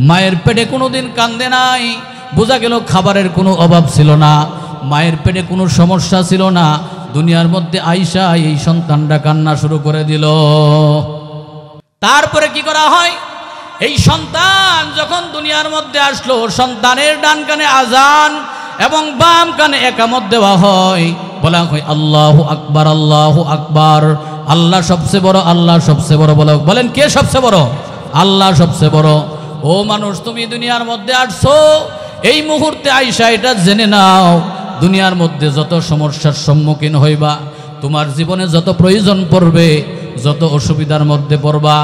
Speaker 1: মায়ের পেটে কোনোদিন কান্দে নাই। বোঝা গেল খাবারের কোনো অভাব ছিল না, মায়ের পেটে কোনো সমস্যা ছিল না। দুনিয়ার মধ্যে আইসা এই সন্তানটা কান্না শুরু করে দিল। তারপরে কি করা হয়? এই সন্তান যখন দুনিয়ার মধ্যে আসলো, সন্তানের ডান কানে আজান এবং বাম কানে একামত দেওয়া হয়। বলা হয় আল্লাহু আকবার, আল্লাহু আকবার। আল্লাহ সবচেয়ে বড়, আল্লাহ সবচেয়ে বড়। বলেন, কে সবচেয়ে বড়? আল্লাহ সবচেয়ে বড়। ও মানুষ, তুমি দুনিয়ার মধ্যে আসছো, এই মুহূর্তে আইসা এটা জেনে নাও, দুনিয়ার মধ্যে যত সমস্যার সম্মুখীন হইবা, তোমার জীবনে যত প্রয়োজন পড়বে, যত অসুবিধার মধ্যে পড়বা,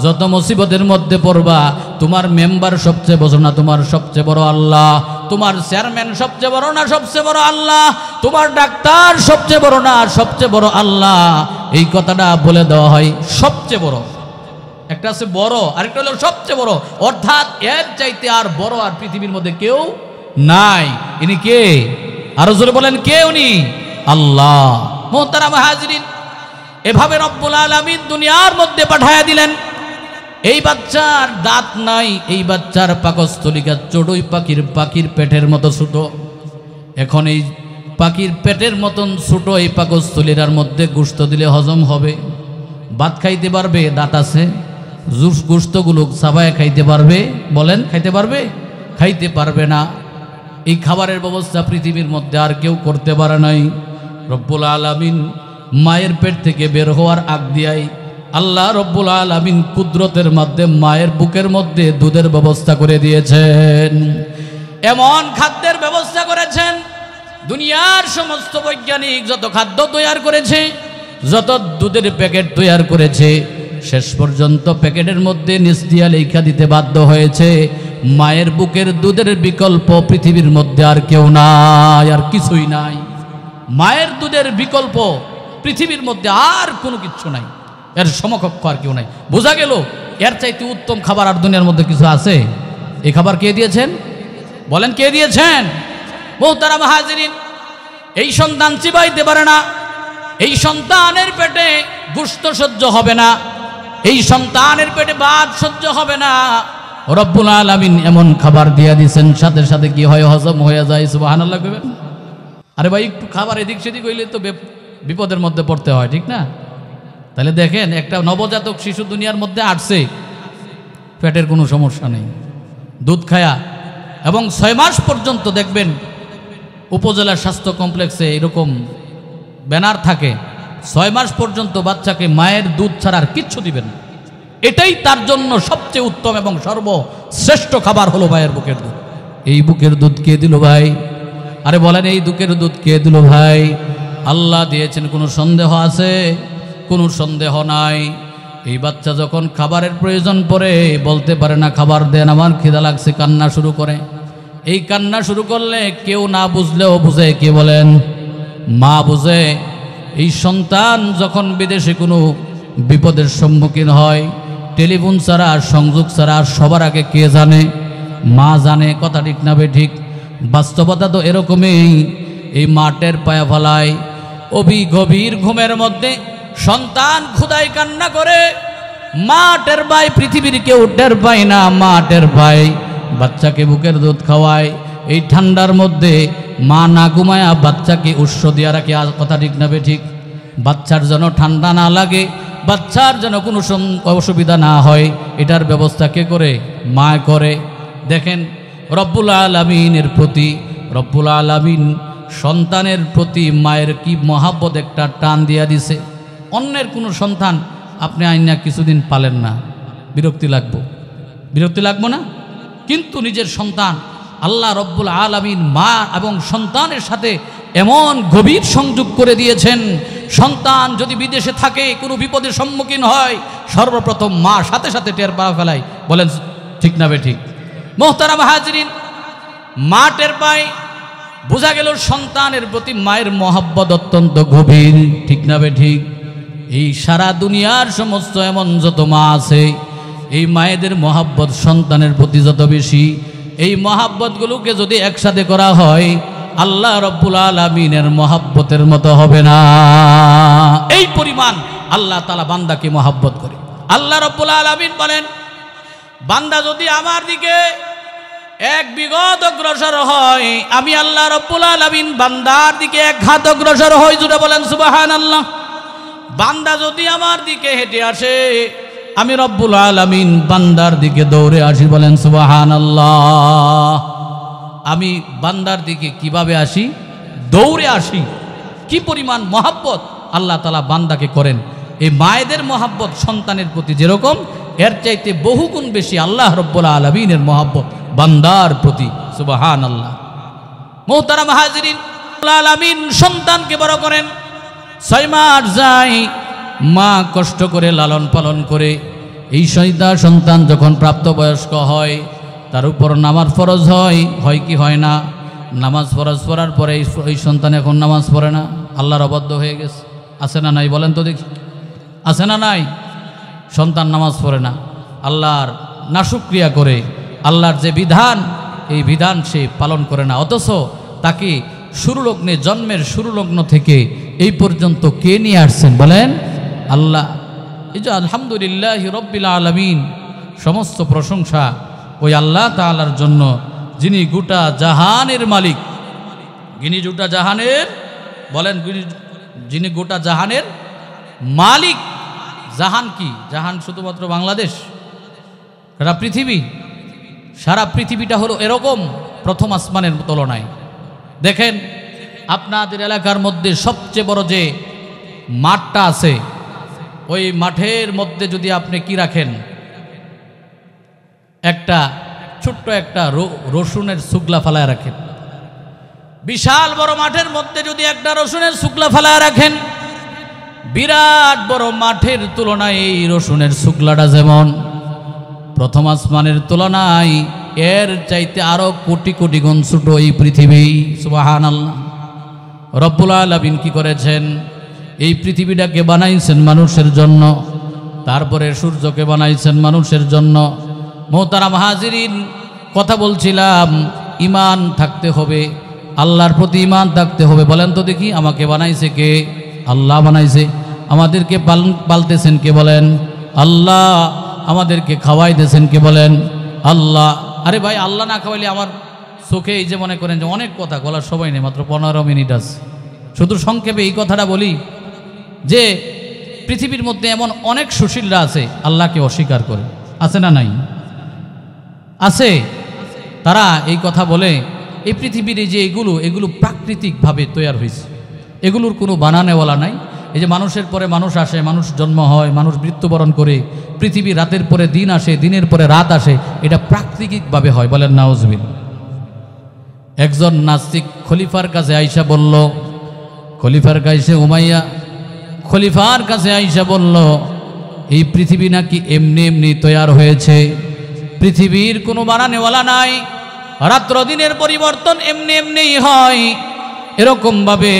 Speaker 1: যত মুসিবতের মধ্যে পড়বা, তোমার মেম্বার সবচেয়ে বড় না তোমার সবচেয়ে বড় আল্লাহ? তোমার চেয়ারম্যান সবচেয়ে বড় না সবচেয়ে বড় আল্লাহ? তোমার ডাক্তার সবচেয়ে বড় না সবচেয়ে বড় আল্লাহ? এই কথাটা বলে দেওয়া হয় সবচেয়ে বড়। একটা আছে বড়, আরেকটা হলো সবচেয়ে বড়, অর্থাৎ এর চাইতে আর বড় আর পৃথিবীর মধ্যে কেউ নাই। ইনি কে? আরো জোরে বলেন, কে উনি? আল্লাহ। মুহতারাম হাজিরিন, এভাবে রব্বুল আলামিন দুনিয়ার মধ্যে পাঠায়া দিলেন। এই বাচ্চার দাঁত নাই, এই বাচ্চার পাকস্থলিকা চড়ুই পাখির পেটের মতো ছোট। এখন এই পাখির পেটের মতন ছোট এই পাকস্থলীর মধ্যে গোশত দিলে হজম হবে? ভাত খাইতে পারবে? দাঁত আছে? গোশতগুলো চাবায় খাইতে পারবে? বলেন, খাইতে পারবে? খাইতে পারবে না। এই খাবারের ব্যবস্থা পৃথিবীর মধ্যে আর কেউ করতে পারে নাই। রব্বুল আলামিন মায়ের পেট থেকে বের হওয়ার আগ দিয়াই আল্লাহ রব্বুল আলামিন কুদরতের মাধ্যমে মায়ের বুকের মধ্যে দুধের ব্যবস্থা করে দিয়েছেন। এমন খাদ্যের ব্যবস্থা করেছেন, দুনিয়ার সমস্ত বৈজ্ঞানিক যত খাদ্য তৈরি করেছে, যত দুধের প্যাকেট তৈরি করেছে, শেষ পর্যন্ত প্যাকেটের মধ্যে নিচ দিয়া লেখা দিতে বাধ্য হয়েছে, মায়ের বুকের দুধের বিকল্প পৃথিবীর মধ্যে আর কেউ নাই, আর কিছুই নাই। মায়ের দুধের বিকল্প পৃথিবীর মধ্যে আর কোনো কিছু নাই, এর সমকক্ষ আর কেউ নাই। বোঝা গেল এর চাইতে উত্তম খাবার আর দুনিয়ার মধ্যে কিছু আছে? এই খাবার কে দিয়েছেন? বলেন, কে দিয়েছেন? মুহতারাম হাজিরিন, এই সন্তান চিবাইতে পারে না, এই সন্তানের পেটে গোশত সহ্য হবে না, এই সন্তানের পেটে ভাত সহ্য হবে না। রব্বুল আলামিন এমন খাবার দিয়া দিয়েছেন, সাথে সাথে কি হয়? হজম হয়ে যায়। সুবহানাল্লাহ কইবেন? আরে ভাই, একটু খাবার এদিক সেদিক হইলে তো বিপদের মধ্যে পড়তে হয়, ঠিক না? তাহলে দেখেন, একটা নবজাতক শিশু দুনিয়ার মধ্যে আসছে, পেটের কোনো সমস্যা নেই, দুধ খায়া, এবং 6 মাস পর্যন্ত দেখবেন উপজেলা স্বাস্থ্য কমপ্লেক্সে এরকম ব্যানার থাকে, 6 মাস পর্যন্ত বাচ্চাকে মায়ের দুধ ছাড়া আর কিচ্ছু দিবেন। এটাই তার জন্য সবচেয়ে উত্তম এবং সর্বশ্রেষ্ঠ খাবার হলো মায়ের বুকের দুধ। এই বুকের দুধ কে দিল ভাই? আরে বলেন, এই বুকের দুধ কে দিল ভাই? আল্লাহ দিয়েছেন। কোনো সন্দেহ আছে? কোনো সন্দেহ নাই। এই বাচ্চা যখন খাবারের প্রয়োজন পড়ে বলতে পারে না, খাবার দেন, আমার খিদা লাগছে, কান্না শুরু করে। এই কান্না শুরু করলে কেউ না বুঝলেও বুঝে, কে বলেন? মা বুঝে। এই সন্তান যখন বিদেশে কোনো বিপদের সম্মুখীন হয়, টেলিফোন ছাড়া, সংযোগ ছাড়া সবার আগে কে জানে? মা জানে। কথা ঠিক না ঠিক? বাস্তবতা তো এরকমই। এই মাঠের পায়া ফলায় গভীর ঘুমের মধ্যে সন্তান ক্ষুধায় কান্না করে, মাঠের ভাই পৃথিবীর কেউ টের পায় না, মাঠের ভাই বাচ্চাকে বুকের দুধ খাওয়ায়। এই ঠান্ডার মধ্যে মা না ঘুমায়া বাচ্চাকে উৎস দিয়া রাখে। কথা ঠিক না ঠিক? বাচ্চার যেন ঠান্ডা না লাগে, বাচ্চার যেন কোনো অসুবিধা না হয়, এটার ব্যবস্থা কে করে? মা করে। দেখেন, রব্বুল আলামিনের প্রতি, রব্বুল আলামিন সন্তানের প্রতি মায়ের কি মহাব্বত একটা টান দিয়া দিছে। অন্যের কোনো সন্তান আপনি আইনা কিছুদিন পালেন না, বিরক্তি লাগবো না? কিন্তু নিজের সন্তান, আল্লাহ রব্বুল আলামিন মা এবং সন্তানের সাথে এমন গভীর সংযোগ করে দিয়েছেন, সন্তান যদি বিদেশে থাকে, কোনো বিপদের সম্মুখীন হয়, সর্বপ্রথম মা সাথে সাথে টের পাওয়া ফেলায়। বলেন ঠিক না ঠিক? মুহতারাম হাজিরিন, মা টের পায়। বোঝা গেল সন্তানের প্রতি মায়ের মহাব্বত অত্যন্ত গভীর। ঠিক না ঠিক? এই সারা দুনিয়ার সমস্ত এমন যত মা আছে, এই মায়েদের মহাব্বত সন্তানের প্রতি যত বেশি, এই মহাব্বতগুলোকে যদি একসাথে করা হয়, আল্লাহ রব্বুল আলামিনের মহাব্বতের মতো হবে না। এই পরিমাণ আল্লাহ তাআলা বান্দাকে মহাব্বত করে। আল্লাহ রব্বুল আলামিন বলেন, বান্দা যদি আমার দিকে এক বিগত অগ্রসর হয়, আমি আল্লাহ রব্বুল আলামিন বান্দার দিকে এক হাত অগ্রসর হই। জুড়ে বলেন সুবহানাল্লাহ। বান্দা যদি আমার দিকে হেঁটে আসে, আমি রব্বুল আলামিন বান্দার দিকে দৌড়ে আসি। বলেন সুবহানাল্লাহ। আমি বান্দার দিকে কিভাবে আসি? দৌড়ে আসি। কি পরিমাণ মহাব্বত আল্লাহ তাআলা বান্দাকে করেন। এই মায়েদের মহাব্বত সন্তানের প্রতি যেরকম, এর চাইতে বহুগুণ বেশি আল্লাহ রব্বুল আলামিনের মহাব্বত বান্দার প্রতি। সুবহানাল্লাহ। মুহতারাম হাজিরিন, আলামিন সন্তানকে বড় করেন। 6 মাস যায়, মা কষ্ট করে লালন পালন করে এই সন্তান যখন প্রাপ্তবয়স্ক হয় তার উপর নামাজ ফরজ হয় কি হয় না? নামাজ ফরজ পড়ার পরে এই সন্তান এখন নামাজ পড়ে না, আল্লাহর অবাধ্য হয়ে গেছে। আছে না নাই বলেন তো দেখি, আছে না নাই? সন্তান নামাজ পড়ে না, আল্লাহর নাশুক্রিয়া করে, আল্লাহর যে বিধান এই বিধান সে পালন করে না, অথচ তাকে শুরুলগ্নে, জন্মের শুরুলগ্ন থেকে এই পর্যন্ত কে নিয়ে আসছেন বলেন? আল্লাহ। এই যে আলহামদুলিল্লাহি রব্বিল আলামিন, সমস্ত প্রশংসা ওই আল্লাহ তাআলার জন্য, যিনি গোটা জাহানের মালিক, যিনি গোটা জাহানের, বলেন যিনি গোটা জাহানের মালিক। জাহান কি? জাহান শুধুমাত্র বাংলাদেশ, সারা পৃথিবী। সারা পৃথিবীটা হলো এরকম প্রথম আসমানের তুলনায়। দেখেন আপনাদের এলাকার মধ্যে সবচেয়ে বড় যে মাঠটা আছে, ওই মাঠের মধ্যে যদি আপনি কি রাখেন, একটা ছোট্ট একটা রসুনের শুকলা ফালায় রাখেন, বিশাল বড় মাঠের মধ্যে যদি একটা রসুনের শুকলা ফালায় রাখেন, বিরাট বড় মাঠের তুলনায় এই রসুনের শুকলাটা যেমন প্রথম আসমানের তুলনায় এর চাইতে আরো কোটি কোটি গুণ ছোট এই পৃথিবী। সুবহানাল্লাহ। রব্বুল আলামিন কি করেছেন? এই পৃথিবীটাকে বানাইছেন মানুষের জন্য, তারপরে সূর্যকে বানাইছেন মানুষের জন্য। মোহতারাম হাজিরিন, কথা বলছিলাম ঈমান থাকতে হবে, আল্লাহর প্রতি ঈমান থাকতে হবে। বলেন তো দেখি, আমাকে বানাইছে কে? আল্লাহ বানাইছে। আমাদেরকে পালতেছেন কে? বলেন আল্লাহ। আমাদেরকে খাওয়াইতেছেন কে? বলেন আল্লাহ। আরে ভাই, আল্লাহ না খাওয়াইলে আমার চোখে এই যে মনে করেন যে অনেক কথা বলার সময় নেই, মাত্র 15 মিনিট আছে। শুধু সংক্ষেপে এই কথাটা বলি যে পৃথিবীর মধ্যে এমন অনেক সুশীলরা আছে আল্লাহকে অস্বীকার করে, আছে না নাই? আছে। তারা এই কথা বলে এই পৃথিবীর এই যে এগুলো প্রাকৃতিকভাবে তৈরি হয়েছে, এগুলোর কোনো বানানেওয়ালা নাই। এই যে মানুষের পরে মানুষ আসে, মানুষ জন্ম হয়, মানুষ মৃত্যুবরণ করে, পৃথিবী রাতের পরে দিন আসে, দিনের পরে রাত আসে, এটা প্রাকৃতিকভাবে হয়। বলেন নাউজুবিল্লাহ। একজন নাস্তিক খলিফার কাছে আইসা বলল, খলিফার কাছে উমাইয়া খলিফার কাছে আইসা বলল, এই পৃথিবী নাকি এমনি এমনি তৈরি হয়েছে, পৃথিবীর কোনো বানানেওয়ালা নাই, রাত্র দিনের পরিবর্তন এমনি এমনিই হয়, এরকমভাবে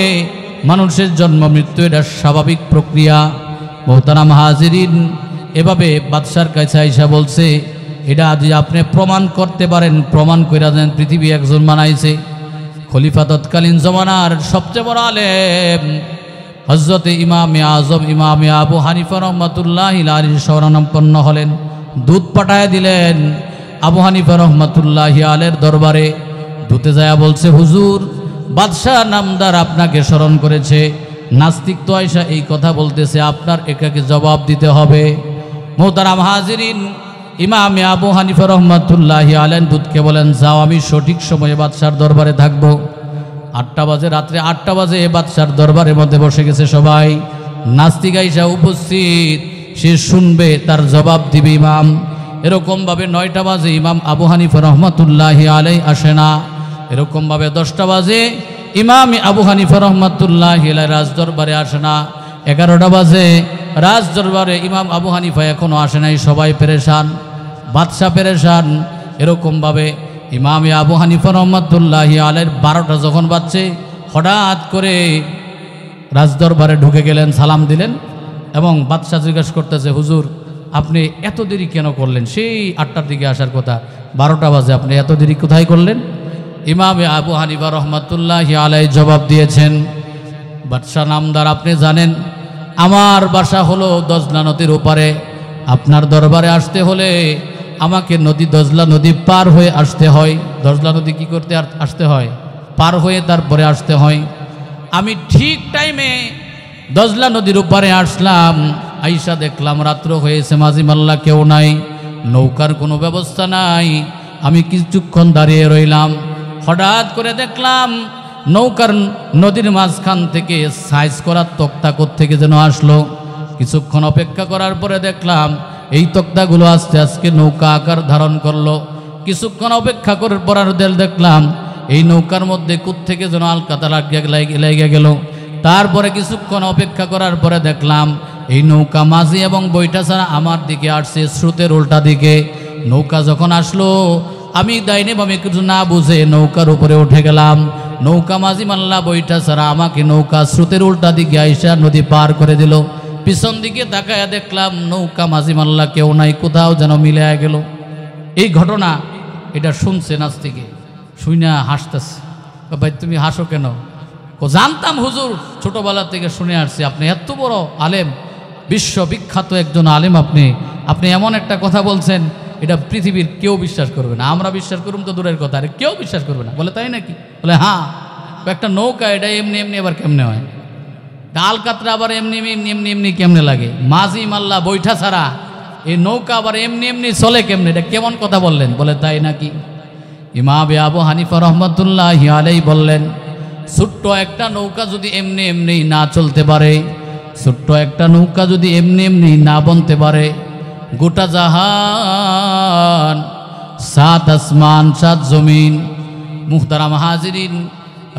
Speaker 1: মানুষের জন্ম মৃত্যু এটা স্বাভাবিক প্রক্রিয়া। মোহতারাম হাজিরিন, এভাবে বাদশার কাছে আইসা বলছে, এটা যদি আপনি প্রমাণ করতে পারেন, প্রমাণ করে দেন পৃথিবী একজন বানাইছে। খলিফা তৎকালীন জমানার সবচেয়ে বড় আলেম হযরতে ইমামে আজম ইমামে আবু হানিফা রহমাতুল্লাহি আলাইহি শরণাপন্ন হলেন, দুধ পাঠায় দিলেন আবু হানিফা রহমাতুল্লাহি আলাইহির দরবারে। দুতে যায় বলছে, হুজুর, বাদশাহ নামদার আপনাকে স্মরণ করেছে। নাস্তিক তো আয়সা এই কথা বলতেছে, আপনার এটাকে জবাব দিতে হবে। মোহতারাম হাজিরিন, ইমামে আবু হানিফা রহমাতুল্লাহি আলাইহি দুধকে বলেন, যাও, আমি সঠিক সময়ে বাদশার দরবারে থাকবো। 8টা বাজে, রাত্রে 8টা বাজে বাদশার দরবারের মধ্যে বসে গেছে সবাই। নাস্তিক আইসা উপস্থিত, সে শুনবে, তার জবাব দিবে ইমাম। এরকমভাবে 9টা বাজে ইমাম আবু হানিফা রহমাতুল্লাহি আলাইহি আসে না। এরকমভাবে 10টা বাজে ইমাম আবু হানিফা রহমাতুল্লাহি আলাইহি রাজদরবারে আসে না। 11টা বাজে রাজদরবারে ইমাম আবু হানিফা এখনো আসে নাই। সবাই পেরেশান, বাদশা পেরেশান। এরকমভাবে ইমাম আবু হানিফা রহমাতুল্লাহি আলাইহির 12টা যখন বাজছে, হঠাৎ করে রাজদরবারে ঢুকে গেলেন, সালাম দিলেন এবং বাদশা জিজ্ঞাসা করতেছে, হুজুর, আপনি এত দেরি কেন করলেন? সেই 8টার দিকে আসার কথা, 12টা বাজে আপনি এত দেরি কোথায় করলেন? ইমামে আবু হানিফা রহমাতুল্লাহি আলাইহি জবাব দিয়েছেন, বাদশা নামদার, আপনি জানেন আমার বাসা হলো দজলা নদীর ওপারে। আপনার দরবারে আসতে হলে আমাকে দজলা নদী পার হয়ে আসতে হয়। দজলা নদী কি করতে আসতে হয়? পার হয়ে তারপরে আসতে হয়। আমি ঠিক টাইমে দজলা নদীর ওপারে আসলাম, আইসা দেখলাম রাত্র হয়েছে, মাঝি মাল্লা কেউ নাই, নৌকার কোনো ব্যবস্থা নাই। আমি কিছুক্ষণ দাঁড়িয়ে রইলাম, হঠাৎ করে দেখলাম নৌকার নদীর মাঝখান থেকে সাইজ করা তক্তা থেকে যেন আসলো। কিছুক্ষণ অপেক্ষা করার পরে দেখলাম এই তক্তাগুলো আস্তে আস্তে নৌকা আকার ধারণ করলো। কিছুক্ষণ অপেক্ষা করার পর দেখলাম এই নৌকার মধ্যে কোত্থেকে যেন আলকাতা লেগে গেল। তারপরে কিছুক্ষণ অপেক্ষা করার পরে দেখলাম এই নৌকা মাঝি এবং বইটা ছাড়া আমার দিকে আসছে, স্রোতের উল্টা দিকে। নৌকা যখন আসলো আমি ডাইনে বামে কিছু না বুঝে নৌকার উপরে উঠে গেলাম। নৌকা মাঝি মাল্লা বইটা ছাড়া আমাকে নৌকা স্রোতের উল্টা দিকে আইসা নদী পার করে দিল। পিছন দিকে তাকায়া দেখলাম নৌকা মাঝি মাল্লা কেউ নাই, কোথাও যেন মিলে গেল। এই ঘটনা এটা শুনছে নাস্তিকে, শুইনা হাসতেছে। ভাই তুমি হাসো কেন? জানতাম হুজুর, ছোটবেলা থেকে শুনে আসছি আপনি এত বড় আলেম, বিশ্ববিখ্যাত একজন আলেম, আপনি এমন একটা কথা বলছেন এটা পৃথিবীর কেউ বিশ্বাস করবে না। আমরা বিশ্বাস করুম তো দূরের কথা, আরে কেউ বিশ্বাস করবে না। বলে তাই নাকি? বলে হ্যাঁ। একটা নৌকা এটা এমনি এমনি আবার কেমনে হয়? ডাল কাতরা আবার এমনি এমনি এমনি এমনি কেমনে লাগে? মাঝি মাল্লা বৈঠা ছাড়া এই নৌকা আবার এমনি এমনি চলে কেমনে? এটা কেমন কথা বললেন? বলে তাই নাকি? ইমাম আবু হানিফা রহমতুল্লাহি আলাইহি বললেন, ছোট্ট একটা নৌকা যদি এমনি এমনি না চলতে পারে, ছোট্ট একটা নৌকা যদি এমনি এমনি না বনতে পারে, গোটা জাহান, সাত আসমান, সাত জমিন, মুহতারাম হাজিরিন,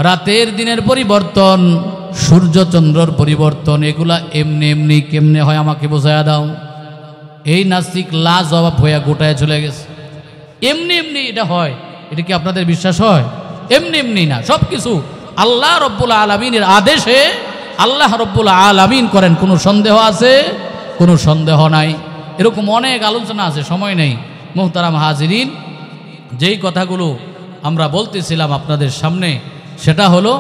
Speaker 1: রাতের দিনের পরিবর্তন, সূর্য চন্দ্রর পরিবর্তন, এগুলা এমনি এমনি কেমনে হয় আমাকে বোঝায়া দাও। এই নাস্তিক লাজবাব হইয়া গোটায় চলে গেছে। এমনি এমনি এটা হয়, এটা কি আপনাদের বিশ্বাস হয়? এমনি এমনি না, সব কিছু আল্লাহ রব্বুল আলামিনের আদেশে আল্লাহ রব্বুল আলামিন করেন। কোনো সন্দেহ আছে? কোনো সন্দেহ নাই। এরকম অনেক আলোচনা আছে, সময় নেই। মুহতারাম হাজিরিন, যেই কথাগুলো আমরা বলতেছিলাম আপনাদের সামনে, সেটা হলো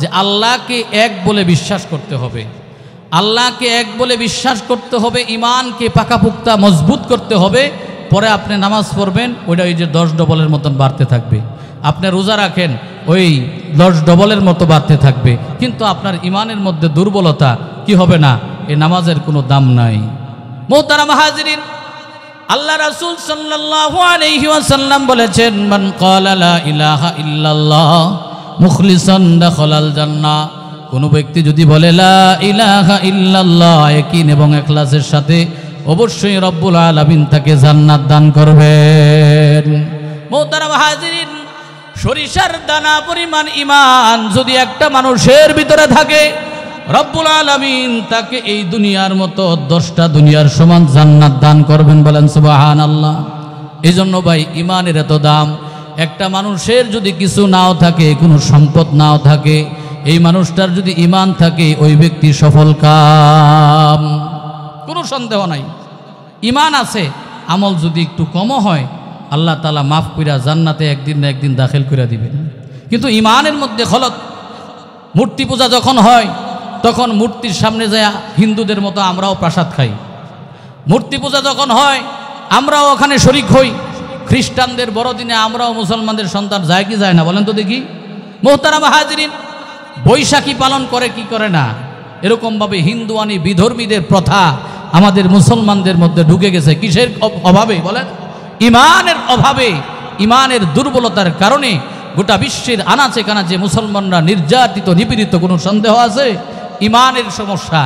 Speaker 1: যে আল্লাহকে এক বলে বিশ্বাস করতে হবে। আল্লাহকে এক বলে বিশ্বাস করতে হবে, ইমানকে পাকাপুক্তা মজবুত করতে হবে। পরে আপনি নামাজ পড়বেন, ওইটা ওই যে 10 ডবলের মতন বাড়তে থাকবে। আপনি রোজা রাখেন, ওই 10 ডবলের মতো বাড়তে থাকবে। কিন্তু আপনার ইমানের মধ্যে দুর্বলতা কি হবে না? এই নামাজের কোনো দাম নাই। মুহতারাম হাজিরিন, আল্লাহ রাসূল সাল্লাল্লাহু আলাইহি ওয়াসাল্লাম বলেছেন, মান ক্বালা লা ইলাহা ইল্লাল্লাহ মুখলিসান দাখালাল জান্নাহ। কোন ব্যক্তি যদি বলে লা ইলাহা ইল্লাল্লাহ ইয়াকিন এবং ইখলাসের সাথে, অবশ্যই রব্বুল আলামিন তাকে জান্নাত দান করবেন। মুহতারাম হাজিরিন, সরিষার দানা পরিমাণ ইমান যদি একটা মানুষের ভিতরে থাকে, রব্বুল আলামিন তাকে এই দুনিয়ার মতো 10টা দুনিয়ার সমান জান্নাত দান করবেন। বলেন সুবহানাল্লাহ। এই জন্য ভাই ইমানের এত দাম। একটা মানুষের যদি কিছু নাও থাকে, কোনো সম্পদ নাও থাকে, এই মানুষটার যদি ইমান থাকে, ওই ব্যক্তি সফল কাম, কোনো সন্দেহ নাই। ইমান আছে, আমল যদি একটু কমও হয়, আল্লাহ তাআলা মাফ কইরা জান্নাতে একদিন না একদিন দাখিল করে দিবেন। কিন্তু ইমানের মধ্যে খলত। মূর্তি পূজা যখন হয়, তখন মূর্তির সামনে যায় হিন্দুদের মতো আমরাও প্রসাদ খাই। মূর্তি পূজা যখন হয়, আমরাও ওখানে শরিক হই। খ্রিস্টানদের বড়দিনে আমরাও মুসলমানদের সন্তান যায় কি যায় না? বলেন তো দেখি। মুহতারাম হাজিরিন, বৈশাখী পালন করে কি করে না? এরকমভাবে হিন্দুয়ানি বিধর্মীদের প্রথা আমাদের মুসলমানদের মধ্যে ঢুকে গেছে। কিসের অভাবে? বলেন, ইমানের অভাবে, ইমানের দুর্বলতার কারণে গোটা বিশ্বের আনাচে কানাচে মুসলমানরা নির্যাতিত, নিপীড়িত। কোনো সন্দেহ আছে? ইমানের সমস্যা,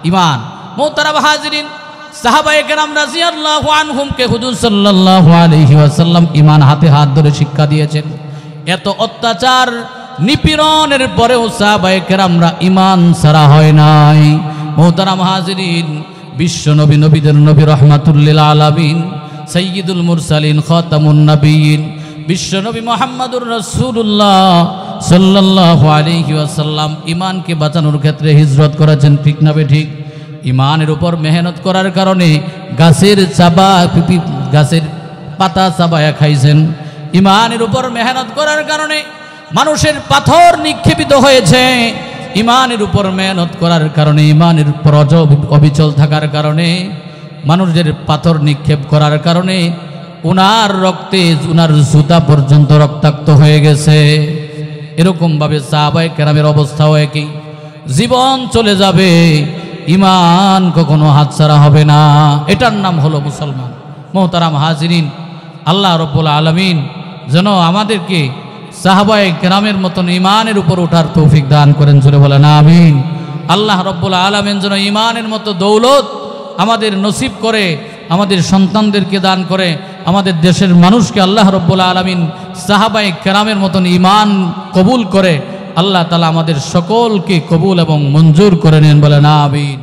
Speaker 1: ইমান। মুহতারাম হাজিরিন, সাহাবায়ে কেরাম রাদিয়াল্লাহু আনহুমকে হুজুর সাল্লাল্লাহু আলাইহি ওয়াসাল্লাম ইমান হাতে হাত ধরে শিক্ষা দিয়েছেন। এত অত্যাচার নিপীড়নের পরেও সাহাবায়ে কেরামরা ইমান ছাড়া হয় নাই। মুহতারাম হাজিরিন, বিশ্ব নবী, নবীদের নবী, রাহমাতুল লিল আলামিন, সাইয়্যিদুল মুরসালিন, খাতামুন নবিয়্যিন, বিশ্ব নবী মুহাম্মদুর রাসূলুল্লাহ সাল্লাল্লাহু আলাইহি ওয়াসাল্লাম ইমানকে বাঁচানোর ক্ষেত্রে হিজরত করেছেন। ঠিক না বেঠিক? ইমানের উপর মেহনত করার কারণে গাছের গাছের পাতা চাবায়া খাইছেন। ইমানের উপর মেহনত করার কারণে মানুষের পাথর নিক্ষেপিত হয়েছে। ইমানের উপর মেহনত করার কারণে, ইমানের উপর অবিচল থাকার কারণে, মানুষের পাথর নিক্ষেপ করার কারণে উনার রক্তে উনার জুতা পর্যন্ত রক্তাক্ত হয়ে গেছে। এরকমভাবে সাহাবায়ে কেরামের অবস্থাও একই। জীবন চলে যাবে, ইমান কখনো হাতছাড়া হবে না। এটার নাম হলো মুসলমান। মুহতারাম হাজিরিন, আল্লাহ রব্বুল আলামিন যেন আমাদেরকে সাহাবায়ে কেরামের মতন ইমানের উপর ওঠার তৌফিক দান করেন। জোরে বলেন আমিন। আল্লাহ রব্বুল আলামিন যেন ইমানের মতো দৌলত আমাদের নসিব করে, আমাদের সন্তানদেরকে দান করে। আমাদের দেশের মানুষকে আল্লাহ রব্বুল আলামিন সাহাবায়ে কেরামের মতন ঈমান কবুল করে আল্লাহ তাআলা আমাদের সকলকে কবুল এবং মঞ্জুর করে নেন, বলেন আমিন।